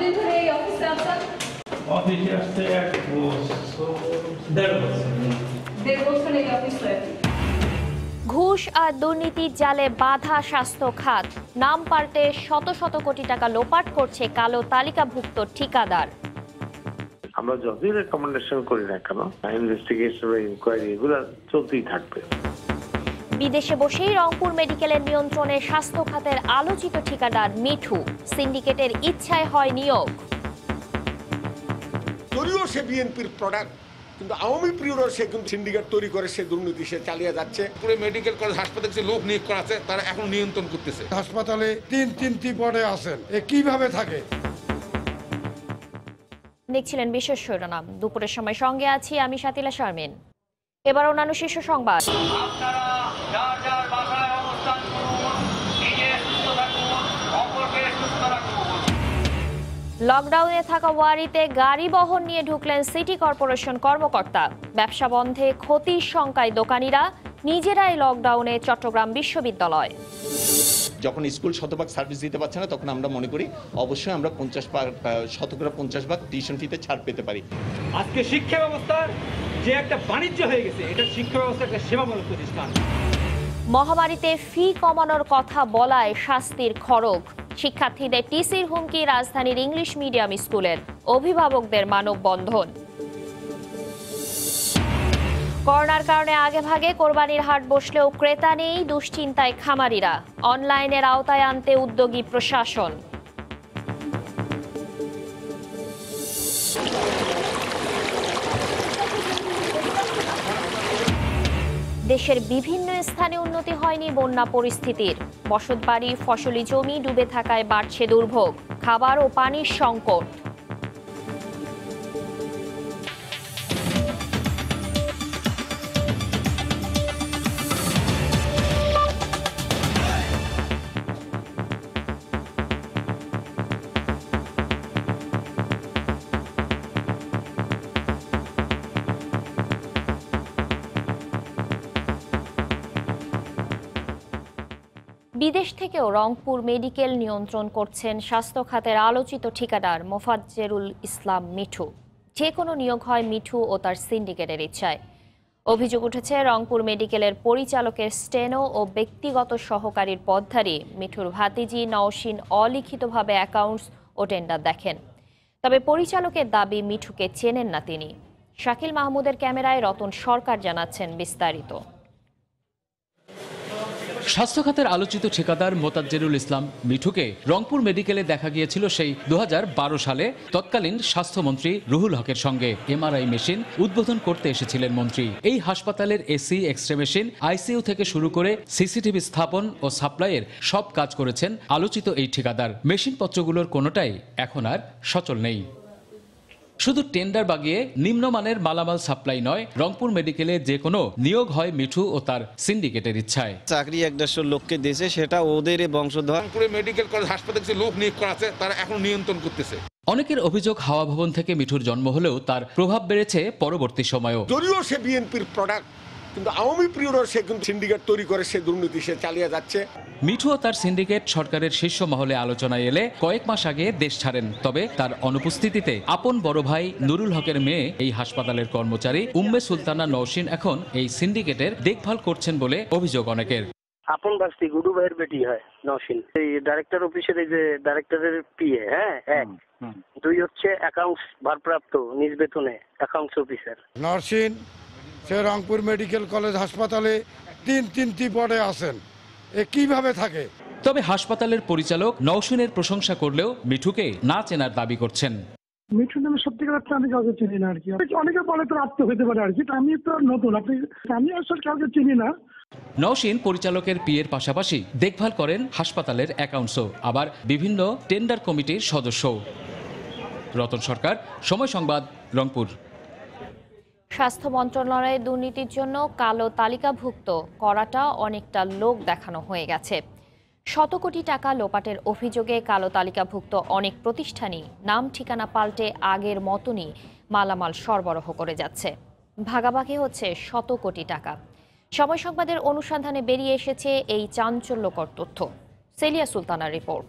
কতদিন ধরে এই অফিসে আছেন? অফিসে আসতে 1.5 বছর এই অফিসে। ঘুষ আর দুর্নীতির জালে বাধা স্বাস্থ্য খাত, নাম পাল্টে শত শত কোটি টাকা লোপাট করছে কালো তালিকাভুক্ত ঠিকাদার। আমরা যতই রেকমেন্ডেশন করি না কেন, ইনভেস্টিগেশন বা ইনকোয়ারি এগুলো চলতেই থাকবে। বিদেশে বসেই রংপুর মেডিকেলের নিয়ন্ত্রণে স্বাস্থ্য খাতের আলোচিত ঠিকাদার মিঠু, সিন্ডিকেটের ইচ্ছায় হয় নিয়োগ। যদিও সে বিএনপির প্রোডাক্ট, কিন্তু আওয়ামী প্রিয়রা সে কিন্তু সিন্ডিকেট তৈরি করে সে দুর্নীতি সে চালিয়ে যাচ্ছে। পুরো মেডিকেল কলেজ হাসপাতালে যে লোক নিয়োগ করা আছে তারা এখন নিয়ন্ত্রণ করতেছে। হাসপাতালে তিনটি পদে আছেন, কিভাবে থাকে? দেখছিলেন বিশেষ শিরোনাম। দুপুরের সময় সঙ্গে আছি আমি শাতিলা শারমিন। এবার অন্যান্য শীর্ষ সংবাদ। লকডাউনে থাকা ওয়ারিতে গাড়ি বহন নিয়ে ঢুকলেন সিটি কর্পোরেশন কর্মকর্তা। ব্যবসা বন্ধে ক্ষতির শঙ্কায় দোকানিরা, নিজেরাই লকডাউনে চট্টগ্রাম বিশ্ববিদ্যালয়। যখন স্কুল শতভাগ সার্ভিস দিতে পারছে না তখন আমরা মনে করি অবশ্যই আমরা 50% টিউশন ফিতে ছাড় পেতে পারি। আজকে শিক্ষা ব্যবস্থার যে একটা বাণিজ্য হয়ে গেছে, এটা শিক্ষা ব্যবস্থা একটা সেবামূলক প্রতিষ্ঠান। মহামারীতে ফি কমানোর কথা বলায় শাস্তির খড়গ। শিক্ষার্থীদের টিসির হুমকি রাজধানীর ইংলিশ মিডিয়াম স্কুলের, অভিভাবকদের মানববন্ধন। করোনার কারণে আগেভাগে কোরবানির হাট বসলেও ক্রেতা নেই, দুশ্চিন্তায় খামারিরা। অনলাইনের আওতায় আনতে উদ্যোগী প্রশাসন। দেশের বিভিন্ন স্থানে উন্নতি হয়নি বন্যা পরিস্থিতির। বসতবাড়ি, ফসলি জমি ডুবে থাকায় বাড়ছে দুর্ভোগ, খাবার ও পানির সংকট। বিদেশ থেকেও রংপুর মেডিকেল নিয়ন্ত্রণ করছেন স্বাস্থ্য খাতের আলোচিত ঠিকাদার মোফাজ্জেরুল ইসলাম মিঠু। যে কোনো নিয়োগ হয় মিঠু ও তার সিন্ডিকেটের ইচ্ছায়। অভিযোগ উঠেছে রংপুর মেডিকেলের পরিচালকের স্টেনো ও ব্যক্তিগত সহকারীর পদধারী মিঠুর ভাতিজি নওশিন অলিখিতভাবে অ্যাকাউন্টস ও টেন্ডার দেখেন। তবে পরিচালকের দাবি মিঠুকে চেনেন না তিনি। শাকিল মাহমুদের ক্যামেরায় রতন সরকার জানাচ্ছেন বিস্তারিত। স্বাস্থ্য খাতের আলোচিত ঠিকাদার মোতাজ্জেরুল ইসলাম মিঠুকে রংপুর মেডিকেলে দেখা গিয়েছিল সেই 2012 সালে তৎকালীন স্বাস্থ্যমন্ত্রী রুহুল হকের সঙ্গে। এমআরআই মেশিন উদ্বোধন করতে এসেছিলেন মন্ত্রী। এই হাসপাতালের এসি, এক্সরে মেশিন, আইসিইউ থেকে শুরু করে সিসিটিভি স্থাপন ও সাপ্লাইয়ের সব কাজ করেছেন আলোচিত এই ঠিকাদার। মেশিনপত্রগুলোর কোনোটাই এখন আর সচল নেই। শুধু টেন্ডার বাগিয়ে নিম্নমানের মালামাল সাপ্লাই নয়, রংপুর মেডিকেলে যে কোনো নিয়োগ হয় মিঠু ও তার সিন্ডিকেটের ইচ্ছায়। চাকরি 150 লোককে দিয়েছে, সেটা ওদের বংশধর। পুরো মেডিকেল কলেজ হাসপাতালে যে লোক নিয়োগ করা আছে তারা এখন নিয়ন্ত্রণ করতেছে। অনেকের অভিযোগ হাওয়া ভবন থেকে মিঠুর জন্ম হলেও তার প্রভাব বেড়েছে পরবর্তী সময়েও। যদিও সে বিএনপির প্রোডাক্ট, কিন্তু আওয়ামী প্রিয়রা সে কিন্তু সিন্ডিকেট তৈরি করে সে দুর্নীতি সে চালিয়ে যাচ্ছে। মিঠু ও তার সিন্ডিকেট সরকারের শীর্ষ মহলে আলোচনায় এলে কয়েক মাস আগে দেশ ছাড়েন। তবে তার অনুপস্থিতিতে আপন বড় ভাই নুরুল হকের মেয়ে, এই হাসপাতালের কর্মচারী উম্মে সুলতানা নওশিন এখন এই সিন্ডিকেটের দেখভাল করছেন বলে অভিযোগ অনেকের। আপন বাস্তি গুডু ভাইয়ের বেটি হয় নওশিন। এই ডাইরেক্টর অফিসের এই যে ডাইরেক্টরের পিএ, হ্যাঁ, এক। দুই হচ্ছে অ্যাকাউন্টস ভারপ্রাপ্ত নিজ বেতনে অ্যাকাউন্টস অফিসার। নওশিন সে রংপুর মেডিকেল কলেজ হাসপাতালে তিনটি পদে আছেন, কিভাবে থাকে? তবে হাসপাতালের পরিচালক নওশিনের প্রশংসা করলেও মিঠুকে না চেনার দাবি করছেন। মিঠু নামে সত্যিকার অর্থে আমি কাউকে চিনি না আর কি। অনেকে বলে তো আত্ম হতে পারে আর কি, আমি তো নতুন, আমি আসলে কাউকে চিনি না। নওশিন পরিচালকের পিএর পাশাপাশি দেখভাল করেন হাসপাতালের অ্যাকাউন্টসও, আবার বিভিন্ন টেন্ডার কমিটির সদস্য। রতন সরকার, সময় সংবাদ, রংপুর। স্বাস্থ্য মন্ত্রণালয়ের দুর্নীতির জন্য কালো তালিকাভুক্ত করাটা অনেকটা লোক দেখানো হয়ে গেছে। শত কোটি টাকা লোপাটের অভিযোগে কালো তালিকাভুক্ত অনেক প্রতিষ্ঠানই নাম ঠিকানা পাল্টে আগের মতনই মালামাল সরবরাহ করে যাচ্ছে। ভাগাভাগি হচ্ছে শত কোটি টাকা। সময় সংবাদের অনুসন্ধানে বেরিয়ে এসেছে এই চাঞ্চল্যকর তথ্য। সেলিয়া সুলতানার রিপোর্ট।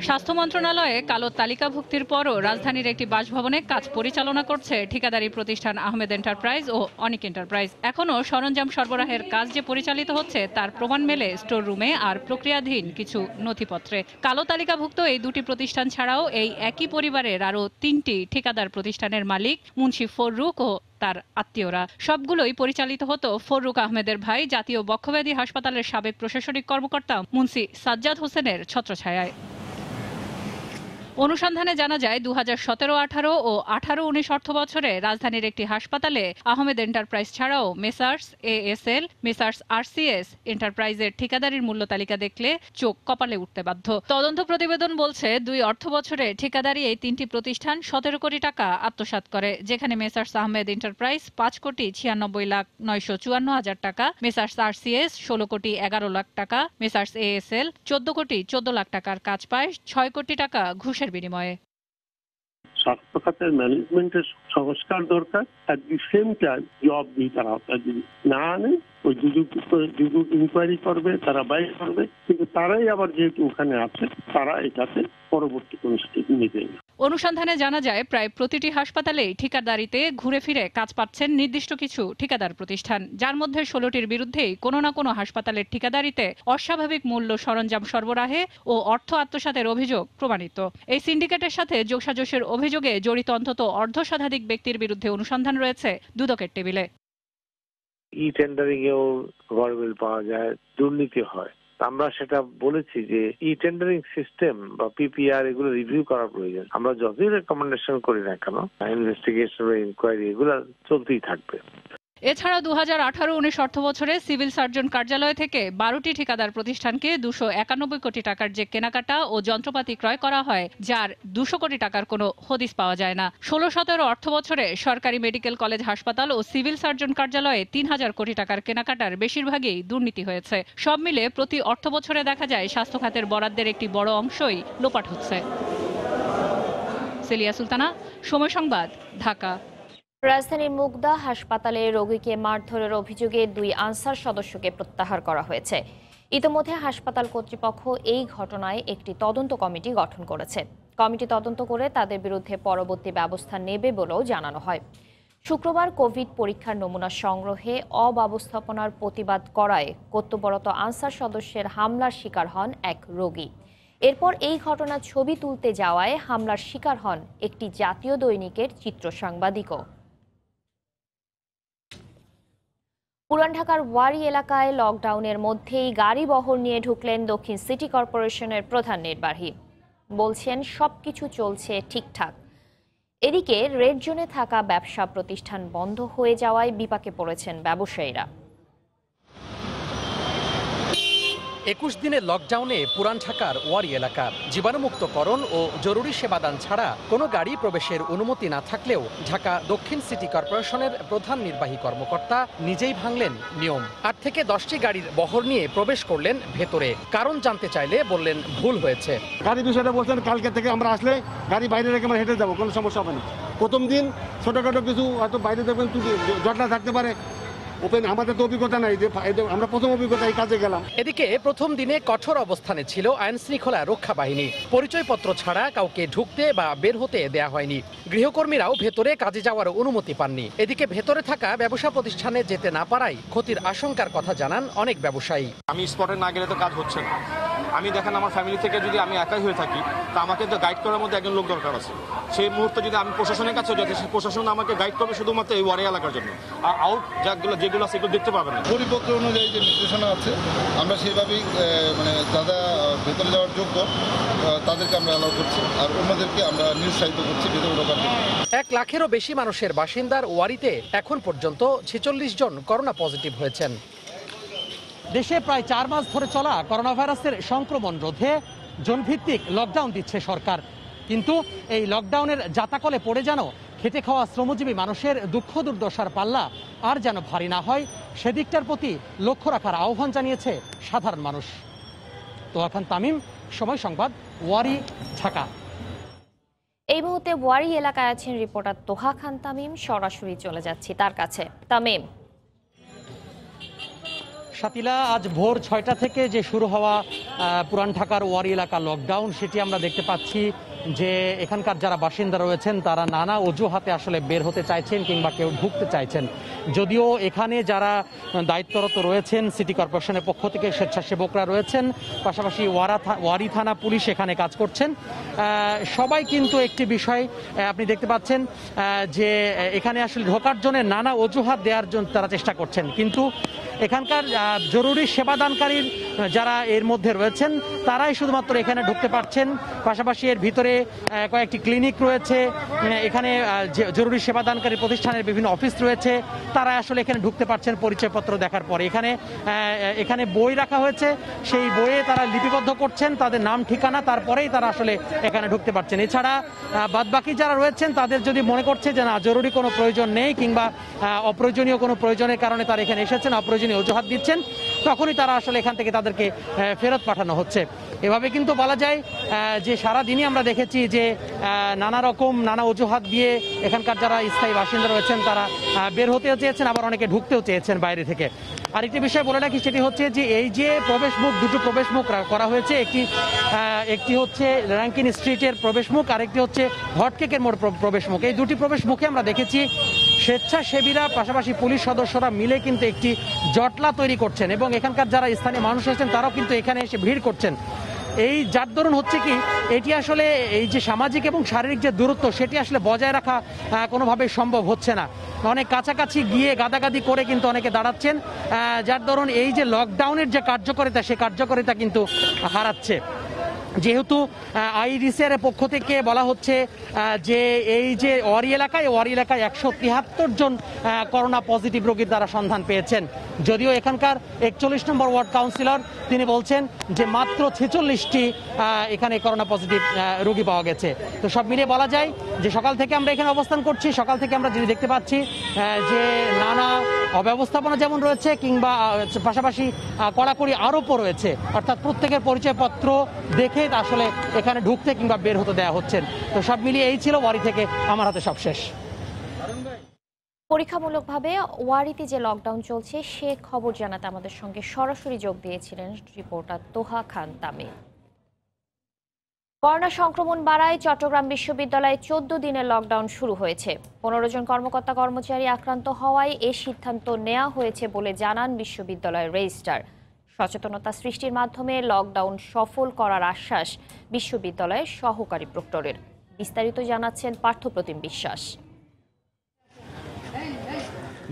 স্বাস্থ্য মন্ত্রণালয়ে কালো তালিকাভুক্তির পরও রাজধানীর একটি বাসভবনে কাজ পরিচালনা করছে ঠিকাদারি প্রতিষ্ঠান আহমেদ এন্টারপ্রাইজ ও অনিক এন্টারপ্রাইজ। এখনও সরঞ্জাম সরবরাহের কাজ যে পরিচালিত হচ্ছে তার প্রমাণ মেলে স্টোর রুমে আর প্রক্রিয়াধীন কিছু নথিপত্রে। কালো তালিকাভুক্ত এই দুটি প্রতিষ্ঠান ছাড়াও এই একই পরিবারের আরও 3টি ঠিকাদার প্রতিষ্ঠানের মালিক মুন্সি ফররুক ও তার আত্মীয়রা। সবগুলোই পরিচালিত হতো ফররুক আহমেদের ভাই জাতীয় বক্ষব্যাধি হাসপাতালের সাবেক প্রশাসনিক কর্মকর্তা মুন্সি সাজ্জাদ হোসেনের ছত্রছায়ায়। অনুসন্ধানে জানা যায় 2017-18 ও 18-19 অর্থবছরে রাজধানীর একটি হাসপাতালে আহমেদ এন্টারপ্রাইজ ছাড়াও মেসার্স ASL, মেসার্স RCS এন্টারপ্রাইজের ঠিকাদারির মূল্য তালিকা দেখলে চোখ কপালে উঠতে বাধ্য। তদন্ত প্রতিবেদন বলছে 2 অর্থবছরে ঠিকাদারি এই 3টি প্রতিষ্ঠান 17 কোটি টাকা আত্মসাৎ করে, যেখানে মেসার্স আহমেদ এন্টারপ্রাইজ 5,96,954,000 টাকা, মেসার্স RCS 16,11,00,000 টাকা, মেসার্স ASL 14,14,00,000 টাকার কাজ পায় 6 কোটি টাকা ঘুষের বিনিময়ে। স্বাস্থ্য খাতের ম্যানেজমেন্টের সংস্কার দরকার। At the same time job দিয়ে তারা যদি না আনে ওই যুগ ইনকোয়ারি করবে, তারা বাইর করবে, কিন্তু তারাই আবার যেহেতু ওখানে আছে তারা এটাতে পরবর্তী কোন স্টেপ নেবে না। অনুসন্ধানে জানা যায় প্রায় প্রতিটি হাসপাতালেই ঠিকাদারিতে ঘুরে ফিরে কাজ পাচ্ছেন নির্দিষ্ট কিছু ঠিকাদার প্রতিষ্ঠান, যার মধ্যে 16টির বিরুদ্ধেই কোনো না কোনো হাসপাতালের ঠিকাদারিতে অস্বাভাবিক মূল্য সরঞ্জাম সরবরাহে ও অর্থ আত্মসাতের অভিযোগ প্রমাণিত। এই সিন্ডিকেটের সাথে যোগসাজশের অভিযোগে জড়িত অন্তত অর্ধশতাধিক ব্যক্তির বিরুদ্ধে অনুসন্ধান রয়েছে দুদকের টেবিলে। টেন্ডারিং এও গড়মিল পাওয়া যায়, দুর্নীতি হয়। আমরা সেটা বলেছি যে টেন্ডারিং সিস্টেম বা PPR এগুলো রিভিউ করা প্রয়োজন। আমরা যতই রেকমেন্ডেশন করি না কেন, ইনভেস্টিগেশন বা ইনকোয়ারি এগুলো চলতেই থাকবে। এছাড়া 2018-19 অর্থবছরে সিভিল সার্জন কার্যালয় থেকে 12টি ঠিকাদার প্রতিষ্ঠানকে 291 কোটি টাকার যে কেনাকাটা ও যন্ত্রপাতি ক্রয় করা হয়, যার 200 কোটি টাকার কোনো হদিস পাওয়া যায় না। 16-17 অর্থবছরে সরকারি মেডিকেল কলেজ হাসপাতাল ও সিভিল সার্জন কার্যালয়ে 3000 কোটি টাকার কেনাকাটার বেশিরভাগই দুর্নীতি হয়েছে। সব মিলে প্রতি অর্থবছরে দেখা যায় স্বাস্থ্য খাতের বরাদ্দের একটি বড় অংশই লোপাট হচ্ছে। সেলিয়া সুলতানা, সময় সংবাদ, ঢাকা। রাজধানীর মুগদা হাসপাতালে রোগীকে মারধরের অভিযোগে 2 আনসার সদস্যকে প্রত্যাহার করা হয়েছে। ইতোমধ্যে হাসপাতাল কর্তৃপক্ষ এই ঘটনায় একটি তদন্ত কমিটি গঠন করেছে। কমিটি তদন্ত করে তাদের বিরুদ্ধে পরবর্তী ব্যবস্থা নেবে বলেও জানানো হয়। শুক্রবার কোভিড পরীক্ষার নমুনা সংগ্রহে অব্যবস্থাপনার প্রতিবাদ করায় কর্তব্যরত আনসার সদস্যের হামলার শিকার হন এক রোগী। এরপর এই ঘটনার ছবি তুলতে যাওয়ায় হামলার শিকার হন একটি জাতীয় দৈনিকের চিত্র সাংবাদিকও। পুরান ঢাকার ওয়ারি এলাকায় লকডাউনের মধ্যেই গাড়ি বহর নিয়ে ঢুকলেন দক্ষিণ সিটি কর্পোরেশনের প্রধান নির্বাহী। বলছেন সবকিছু চলছে ঠিকঠাক। এদিকে রেড জোনে থাকা ব্যবসা প্রতিষ্ঠান বন্ধ হয়ে যাওয়ায় বিপাকে পড়েছেন ব্যবসায়ীরা। 21 দিনের লকডাউনে পুরান ঢাকার ওয়ারি এলাকা জীবাণুমুক্তকরণ ও জরুরি সেবাদান ছাড়া কোনো গাড়ি প্রবেশের অনুমতি না থাকলেও ঢাকা দক্ষিণ সিটি কর্পোরেশনের প্রধান নির্বাহী কর্মকর্তা নিজেই ভাঙলেন নিয়ম। 8 থেকে 10টি গাড়ির বহর নিয়ে প্রবেশ করলেন ভেতরে। কারণ জানতে চাইলে বললেন ভুল হয়েছে। গাড়ি বিষয়টা বলছেন কালকে থেকে আমরা আসলে গাড়ি বাইরে রেখে আমরা হেঁটে যাবো, কোনো সমস্যা হবে না। প্রথম দিন ছোটখাটো কিছু হয়তো বাইরে দেখবেন জটলা থাকতে পারে। ওপেন আমাদের তো অভিজ্ঞতা নাই, যে আমরা প্রথম অভিজ্ঞতা এই কাজে গেলাম। এদিকে প্রথম দিনে কঠোর অবস্থানে ছিল আইন শৃঙ্খলা রক্ষা বাহিনী। পরিচয়পত্র ছাড়া কাউকে ঢুকতে বা বের হতে দেয়া হয়নি। গৃহকর্মীরাও ভেতরে কাজে যাওয়ার অনুমতি পাননি। এদিকে ভেতরে থাকা ব্যবসা প্রতিষ্ঠানে যেতে না পারায় ক্ষতির আশঙ্কার কথা জানান অনেক ব্যবসায়ী। আমি স্পটে না গেলে তো কাজ হচ্ছে না। আমি দেখেন আমার ফ্যামিলি থেকে যদি আমি একাই হয়ে থাকি, তা আমাকে তো গাইড করার মধ্যে একজন লোক দরকার আছে। সেই মুহূর্তে যদি আমি প্রশাসনের কাছে যাতে প্রশাসন আমাকে গাইড করবে শুধুমাত্র এই ওয়ারি এলাকার জন্য, আর আউট যেগুলো আছে সেগুলো দেখতে পাবে না। পরিপত্র অনুযায়ী যে নির্দেশনা আছে আমরা সেইভাবেই মানে যারা ভেতরে যাওয়ার যোগ্য তাদেরকে আমরা অ্যালাউ করছি, আর অন্যদেরকে আমরা নিরুৎসাহিত করছি ভেতরে ঢোকার জন্য। 1 লাখেরও বেশি মানুষের বাসিন্দার ওয়ারিতে এখন পর্যন্ত 46 জন করোনা পজিটিভ হয়েছেন। দেশে প্রায় 4 মাস ধরে চলা করোনা ভাইরাসের সংক্রমণ রোধে জোনভিত্তিক লকডাউন দিচ্ছে সরকার, কিন্তু এই লকডাউনের জাতাকলে পড়ে যেন খেটে খাওয়া শ্রমজীবী মানুষের দুঃখ দুর্দশার পাল্লা আর যেন ভারী না হয় সেদিকটার প্রতি লক্ষ্য রাখার আহ্বান জানিয়েছে সাধারণ মানুষ। তোহা খান তামিম, সময় সংবাদ, ওয়ারি, ঢাকা। এই মুহূর্তে ওয়ারি এলাকায় আছেন রিপোর্টার তোহা খান তামিম। সরাসরি চলে যাচ্ছি তার কাছে। তামিম, শাতিলা, আজ ভোর 6টা থেকে যে শুরু হওয়া পুরান ঢাকার ওয়ারি এলাকা লকডাউন, সেটি আমরা দেখতে পাচ্ছি যে এখানকার যারা বাসিন্দা রয়েছেন তারা নানা অজুহাতে আসলে বের হতে চাইছেন কিংবা কেউ ঢুকতে চাইছেন। যদিও এখানে যারা দায়িত্বরত রয়েছেন সিটি কর্পোরেশনের পক্ষ থেকে স্বেচ্ছাসেবকরা রয়েছেন, পাশাপাশি ওয়ারি থানা পুলিশ এখানে কাজ করছেন, সবাই কিন্তু একটি বিষয় আপনি দেখতে পাচ্ছেন যে এখানে আসলে ঢোকার জন্য নানা অজুহাত দেওয়ার জন্য তারা চেষ্টা করছেন, কিন্তু এখানকার জরুরি সেবাদানকারীর যারা এর মধ্যে রয়েছেন তারাই শুধুমাত্র এখানে ঢুকতে পারছেন। পাশাপাশি এর ভিতরে কয়েকটি ক্লিনিক রয়েছে, এখানে জরুরি সেবাদানকারী প্রতিষ্ঠানের বিভিন্ন অফিস রয়েছে, তারা আসলে এখানে ঢুকতে পারছেন পরিচয়পত্র দেখার পরে। এখানে বই রাখা হয়েছে, সেই বইয়ে তারা লিপিবদ্ধ করছেন তাদের নাম ঠিকানা, তারপরেই তারা আসলে এখানে ঢুকতে পারছেন। এছাড়া বাদবাকি যারা রয়েছেন তাদের যদি মনে করছে যে না জরুরি কোনো প্রয়োজন নেই কিংবা অপ্রয়োজনীয় কোনো প্রয়োজনের কারণে তারা এখানে এসেছেন, অপ্রয়োজনীয় অজুহাত দিচ্ছেন, তখনই তারা আসলে এখান থেকে তাদেরকে ফেরত পাঠানো হচ্ছে। এভাবে কিন্তু বলা যায় যে সারাদিনই আমরা দেখেছি যে নানা অজুহাত দিয়ে এখানকার যারা স্থায়ী বাসিন্দা রয়েছেন তারা বের হতেও চেয়েছেন, আবার অনেকে ঢুকতেও চেয়েছেন বাইরে থেকে। আরেকটি বিষয় বলে রাখি, সেটি হচ্ছে যে এই যে প্রবেশমুখ, দুটো প্রবেশমুখ করা হয়েছে, একটি হচ্ছে র্যাঙ্কিন স্ট্রিটের প্রবেশমুখ, আরেকটি হচ্ছে হটকেকের মোড় প্রবেশমুখ। এই দুটি প্রবেশমুখে আমরা দেখেছি স্বেচ্ছাসেবীরা পাশাপাশি পুলিশ সদস্যরা মিলে কিন্তু একটি জটলা তৈরি করছেন এবং এখানকার যারা স্থানীয় মানুষ আছেন তারাও কিন্তু এখানে এসে ভিড় করছেন। এই যার দরুন হচ্ছে কি এটি আসলে এই যে সামাজিক এবং শারীরিক যে দূরত্ব সেটি আসলে বজায় রাখা কোনোভাবেই সম্ভব হচ্ছে না। অনেক কাছাকাছি গিয়ে গাদাগাদি করে কিন্তু অনেকে দাঁড়াচ্ছেন, যার দরুন এই যে লকডাউনের যে কার্যকারিতা সেই কার্যকারিতা কিন্তু হারাচ্ছে। যেহেতু আইডিসিআর পক্ষ থেকে বলা হচ্ছে যে এই যে ওয়ারি এলাকায় 173 জন করোনা পজিটিভ রোগীর দ্বারা সন্ধান পেয়েছেন, যদিও এখানকার 41 নম্বর ওয়ার্ড কাউন্সিলর তিনি বলছেন যে মাত্র 46টি এখানে করোনা পজিটিভ রোগী পাওয়া গেছে। তো সব মিলিয়ে বলা যায় যে সকাল থেকে আমরা এখানে অবস্থান করছি, সকাল থেকে আমরা যদি দেখতে পাচ্ছি যে নানা অব্যবস্থাপনা যেমন রয়েছে কিংবা পাশাপাশি কড়াকড়ি আরোপও রয়েছে, অর্থাৎ প্রত্যেকের পরিচয়পত্র দেখে আসলে এখানে ঢুকতে কিংবা বের হতে দেওয়া হচ্ছেন। তো সব মিলিয়ে এই ছিল ওয়ারি থেকে আমার হাতে সব শেষ। পরীক্ষামূলকভাবে ওয়ারিতে যে লকডাউন চলছে সে খবর জানাতে আমাদের সঙ্গে সরাসরি যোগ দিয়েছিলেন রিপোর্টার তোহা খান তামিম। করোনা সংক্রমণ বাড়ায় চট্টগ্রাম বিশ্ববিদ্যালয়ে 14 দিনের লকডাউন শুরু হয়েছে। 15 জন কর্মকর্তা কর্মচারী আক্রান্ত হওয়ায় এ সিদ্ধান্ত নেওয়া হয়েছে বলে জানান বিশ্ববিদ্যালয়ের রেজিস্ট্রার। সচেতনতা সৃষ্টির মাধ্যমে লকডাউন সফল করার আশ্বাস বিশ্ববিদ্যালয়ের সহকারী প্রক্টরের। বিস্তারিত জানাচ্ছেন পার্থপ্রতিম বিশ্বাস।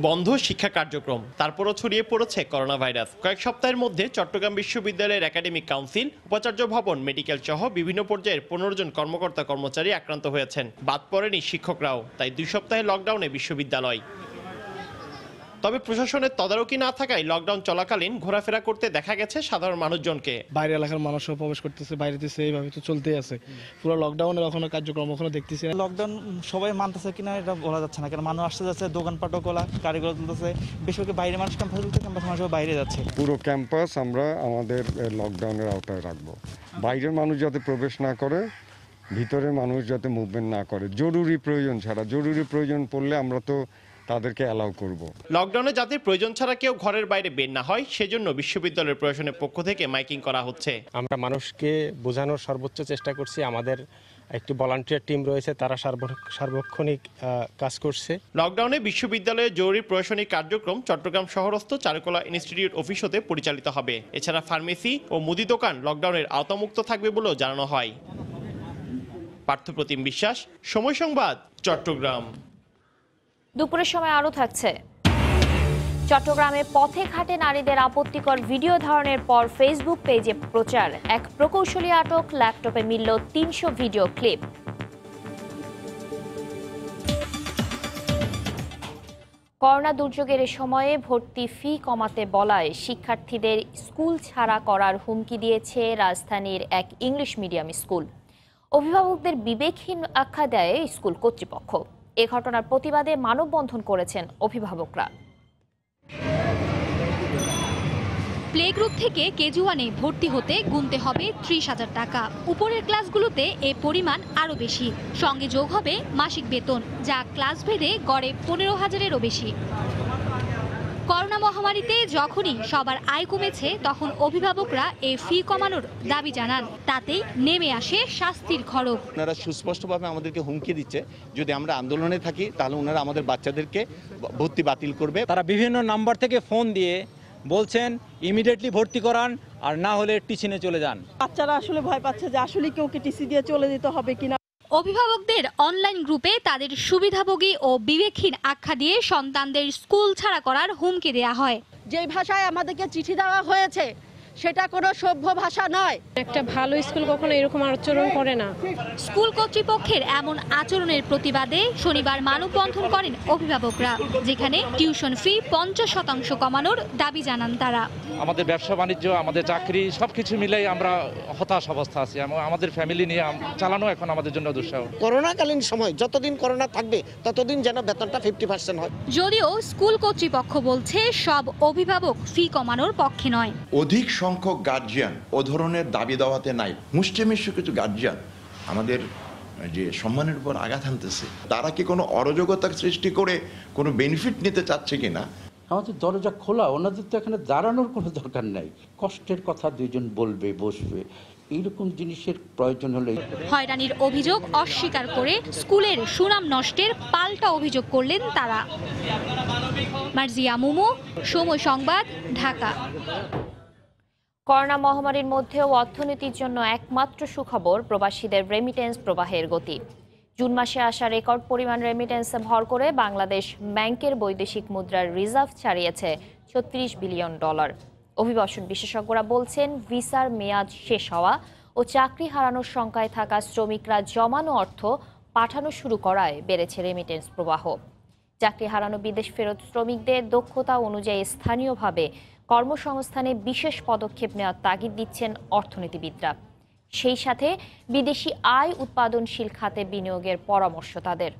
বন্ধ শিক্ষা কার্যক্রম, তারপরও ছড়িয়ে পড়েছে করোনা ভাইরাস। কয়েক সপ্তাহের মধ্যে চট্টগ্রাম বিশ্ববিদ্যালয়ের একাডেমিক কাউন্সিল, উপাচার্য ভবন, মেডিকেল সহ বিভিন্ন পর্যায়ের 15 জন কর্মকর্তা কর্মচারী আক্রান্ত হয়েছেন। বাদ পড়েনি শিক্ষকরাও, তাই 2 সপ্তাহের লকডাউনে বিশ্ববিদ্যালয়। তবে প্রশাসনের তদারকি না থাকায় লকডাউন চলাকালীন ঘোরাফেরা করতে দেখা গেছে সাধারণ মানুষজনকে। বাইরে এলাকার মানুষও প্রবেশ করতেছে, বাইরে দিচ্ছে, এইভাবে তো চলতেই আছে। পুরো লকডাউনের এখনো কার্যক্রম এখনো দেখতেছি। লকডাউন সবাই মানতেছে কিনা এটা বলা যাচ্ছে না, কারণ মানুষ আসতে যাচ্ছে, দোকানপাটও খোলা, কারিগর তুলতেছে, বেশিরভাগ বাইরে মানুষ ক্যাম্পাস তুলতে, ক্যাম্পাস মানুষ বাইরে যাচ্ছে। পুরো ক্যাম্পাস আমরা আমাদের লকডাউনের আওতায় রাখবো। বাইরের মানুষ যাতে প্রবেশ না করে, ভিতরে মানুষ যাতে মুভমেন্ট না করে, জরুরি প্রয়োজন ছাড়া। জরুরি প্রয়োজন পড়লে আমরা তো তাদেরকে অ্যালাউ করব। লকডাউনে যাতে প্রয়োজন ছাড়া কেউ ঘরের বাইরে বের না হয় সেজন্য বিশ্ববিদ্যালয়ের প্রশাসনের পক্ষ থেকে মাইকিং করা হচ্ছে। আমরা মানুষকে বোঝানোর সর্বোচ্চ চেষ্টা করছি। আমাদের একটি ভলান্টিয়ার টিম রয়েছে, তারা সার্বক্ষণিক কাজ করছে। লকডাউনে বিশ্ববিদ্যালয়ের জরুরি প্রশাসনিক কার্যক্রম চট্টগ্রাম শহরস্থ চারুকলা ইনস্টিটিউট অফিস হতে পরিচালিত হবে। এছাড়া ফার্মেসি ও মুদি দোকান লকডাউনের আওতামুক্ত থাকবে বলেও জানানো হয়। পার্থপ্রতিম বিশ্বাস, সময় সংবাদ, চট্টগ্রাম। দুপুরের সময় আরও থাকছে। চট্টগ্রামে পথে ঘাটে নারীদের আপত্তিকর ভিডিও ধারণের পর ফেসবুক পেজে প্রচার। এক প্রকৌশলী আটক, ল্যাপটপে মিলল 300 ভিডিও ক্লিপ। করোনা দুর্যোগের এ সময়ে ভর্তি ফি কমাতে বলায় শিক্ষার্থীদের স্কুল ছাড়া করার হুমকি দিয়েছে রাজধানীর এক ইংলিশ মিডিয়াম স্কুল। অভিভাবকদের বিবেকহীন আখ্যা দেয় স্কুল কর্তৃপক্ষ। এ ঘটনার প্রতিবাদে মানববন্ধন করেছেন অভিভাবকরা। প্লে গ্রুপ থেকে কেজি 1-এ ভর্তি হতে গুনতে হবে 30,000 টাকা। উপরের ক্লাসগুলোতে এ পরিমাণ আরও বেশি। সঙ্গে যোগ হবে মাসিক বেতন, যা ক্লাস ভেদে গড়ে 15,000-এরও বেশি। করোনা মহামারীতে যখনই সবার আয় কমেছে তখন অভিভাবকরা এই ফি কমানোর দাবি জানান, তাতেই নেমে আসে শাস্তির খড়গ। ওনারা সুস্পষ্টভাবে আমাদেরকে হুমকি দিচ্ছে, যদি আমরা আন্দোলনে থাকি তাহলে ওনারা আমাদের বাচ্চাদেরকে ভর্তি বাতিল করবে। তারা বিভিন্ন নাম্বার থেকে ফোন দিয়ে বলছেন ইমিডিয়েটলি ভর্তি করান, আর না হলে টিচিনে চলে যান। বাচ্চারা আসলে ভয় পাচ্ছে যে আসলে কেউ টিসি দিয়ে চলে যেতে হবে কিনা। অভিভাবকদের অনলাইন গ্রুপে তাদের সুবিধাভোগী ও বিবেকহীন আখ্যা দিয়ে সন্তানদের স্কুল ছাড়া করার হুমকি দেয়া হয়। যে ভাষায় আমাদেরকে চিঠি দেওয়া হয়েছে সেটা কোনো সভ্য ভাষা নয়। একটা ভালো স্কুল কখনো এরকম আচরণ করে না। স্কুল কর্তৃপক্ষের এমন আচরণের প্রতিবাদে শনিবার মানববন্ধন করেন অভিভাবকরা, যেখানে টিউশন ফি 50% কমানোর দাবি জানান তারা। আমাদের ব্যবসা বাণিজ্য, আমাদের চাকরি সবকিছু মিলেই আমরা হতাশ অবস্থা আছি। আমাদের ফ্যামিলি নিয়ে চালানো এখন আমাদের জন্য দুঃসহ। করোনাকালীন সময় যতদিন করোনা থাকবে ততদিন যেন বেতনটা 50% হয়। যদিও স্কুল কর্তৃপক্ষ বলছে সব অভিভাবক ফি কমানোর পক্ষে নয়। অধিক সংখ্যক গার্জিয়ান ও ধরনের দাবি দাওয়াতে নাই। মুষ্টিমেয় কিছু গার্জিয়ান আমাদের যে সম্মানের উপর আঘাত আনতেছে, তারা কি কোনো অরাজকতা সৃষ্টি করে কোনো বেনিফিট নিতে চাচ্ছে কিনা? আমাদের দরজা খোলা, ওনাদের তো এখানে দাঁড়ানোর কোনো দরকার নাই। কষ্টের কথা দুইজন বলবে, বসবে, এইরকম জিনিসের প্রয়োজন হলে। হয়রানির অভিযোগ অস্বীকার করে স্কুলের সুনাম নষ্টের পাল্টা অভিযোগ করলেন তারা। মার্জিয়া মুমু, সময় সংবাদ, ঢাকা। করোনা মহামারীর মধ্যেও অর্থনীতির জন্য একমাত্র সুখবর প্রবাসীদের রেমিটেন্স প্রবাহের গতি। জুন মাসে আসা রেকর্ড পরিমাণ রেমিটেন্সে ভর করে বাংলাদেশ ব্যাংকের বৈদেশিক মুদ্রার রিজার্ভ ছাড়িয়েছে $36 বিলিয়ন। অভিবাসন বিশেষজ্ঞরা বলছেন, ভিসার মেয়াদ শেষ হওয়া ও চাকরি হারানোর শঙ্কায় থাকা শ্রমিকরা জমানো অর্থ পাঠানো শুরু করায় বেড়েছে রেমিটেন্স প্রবাহ। চাকরি হারানো বিদেশ ফেরত শ্রমিকদের দক্ষতা অনুযায়ী স্থানীয়ভাবে কর্মসংস্থানে বিশেষ পদক্ষেপ নেওয়ার তাগিদ দিচ্ছেন অর্থনীতিবিদরা। সেই সাথে বিদেশি আয় উৎপাদনশীল খাতে বিনিয়োগের পরামর্শ তাদের।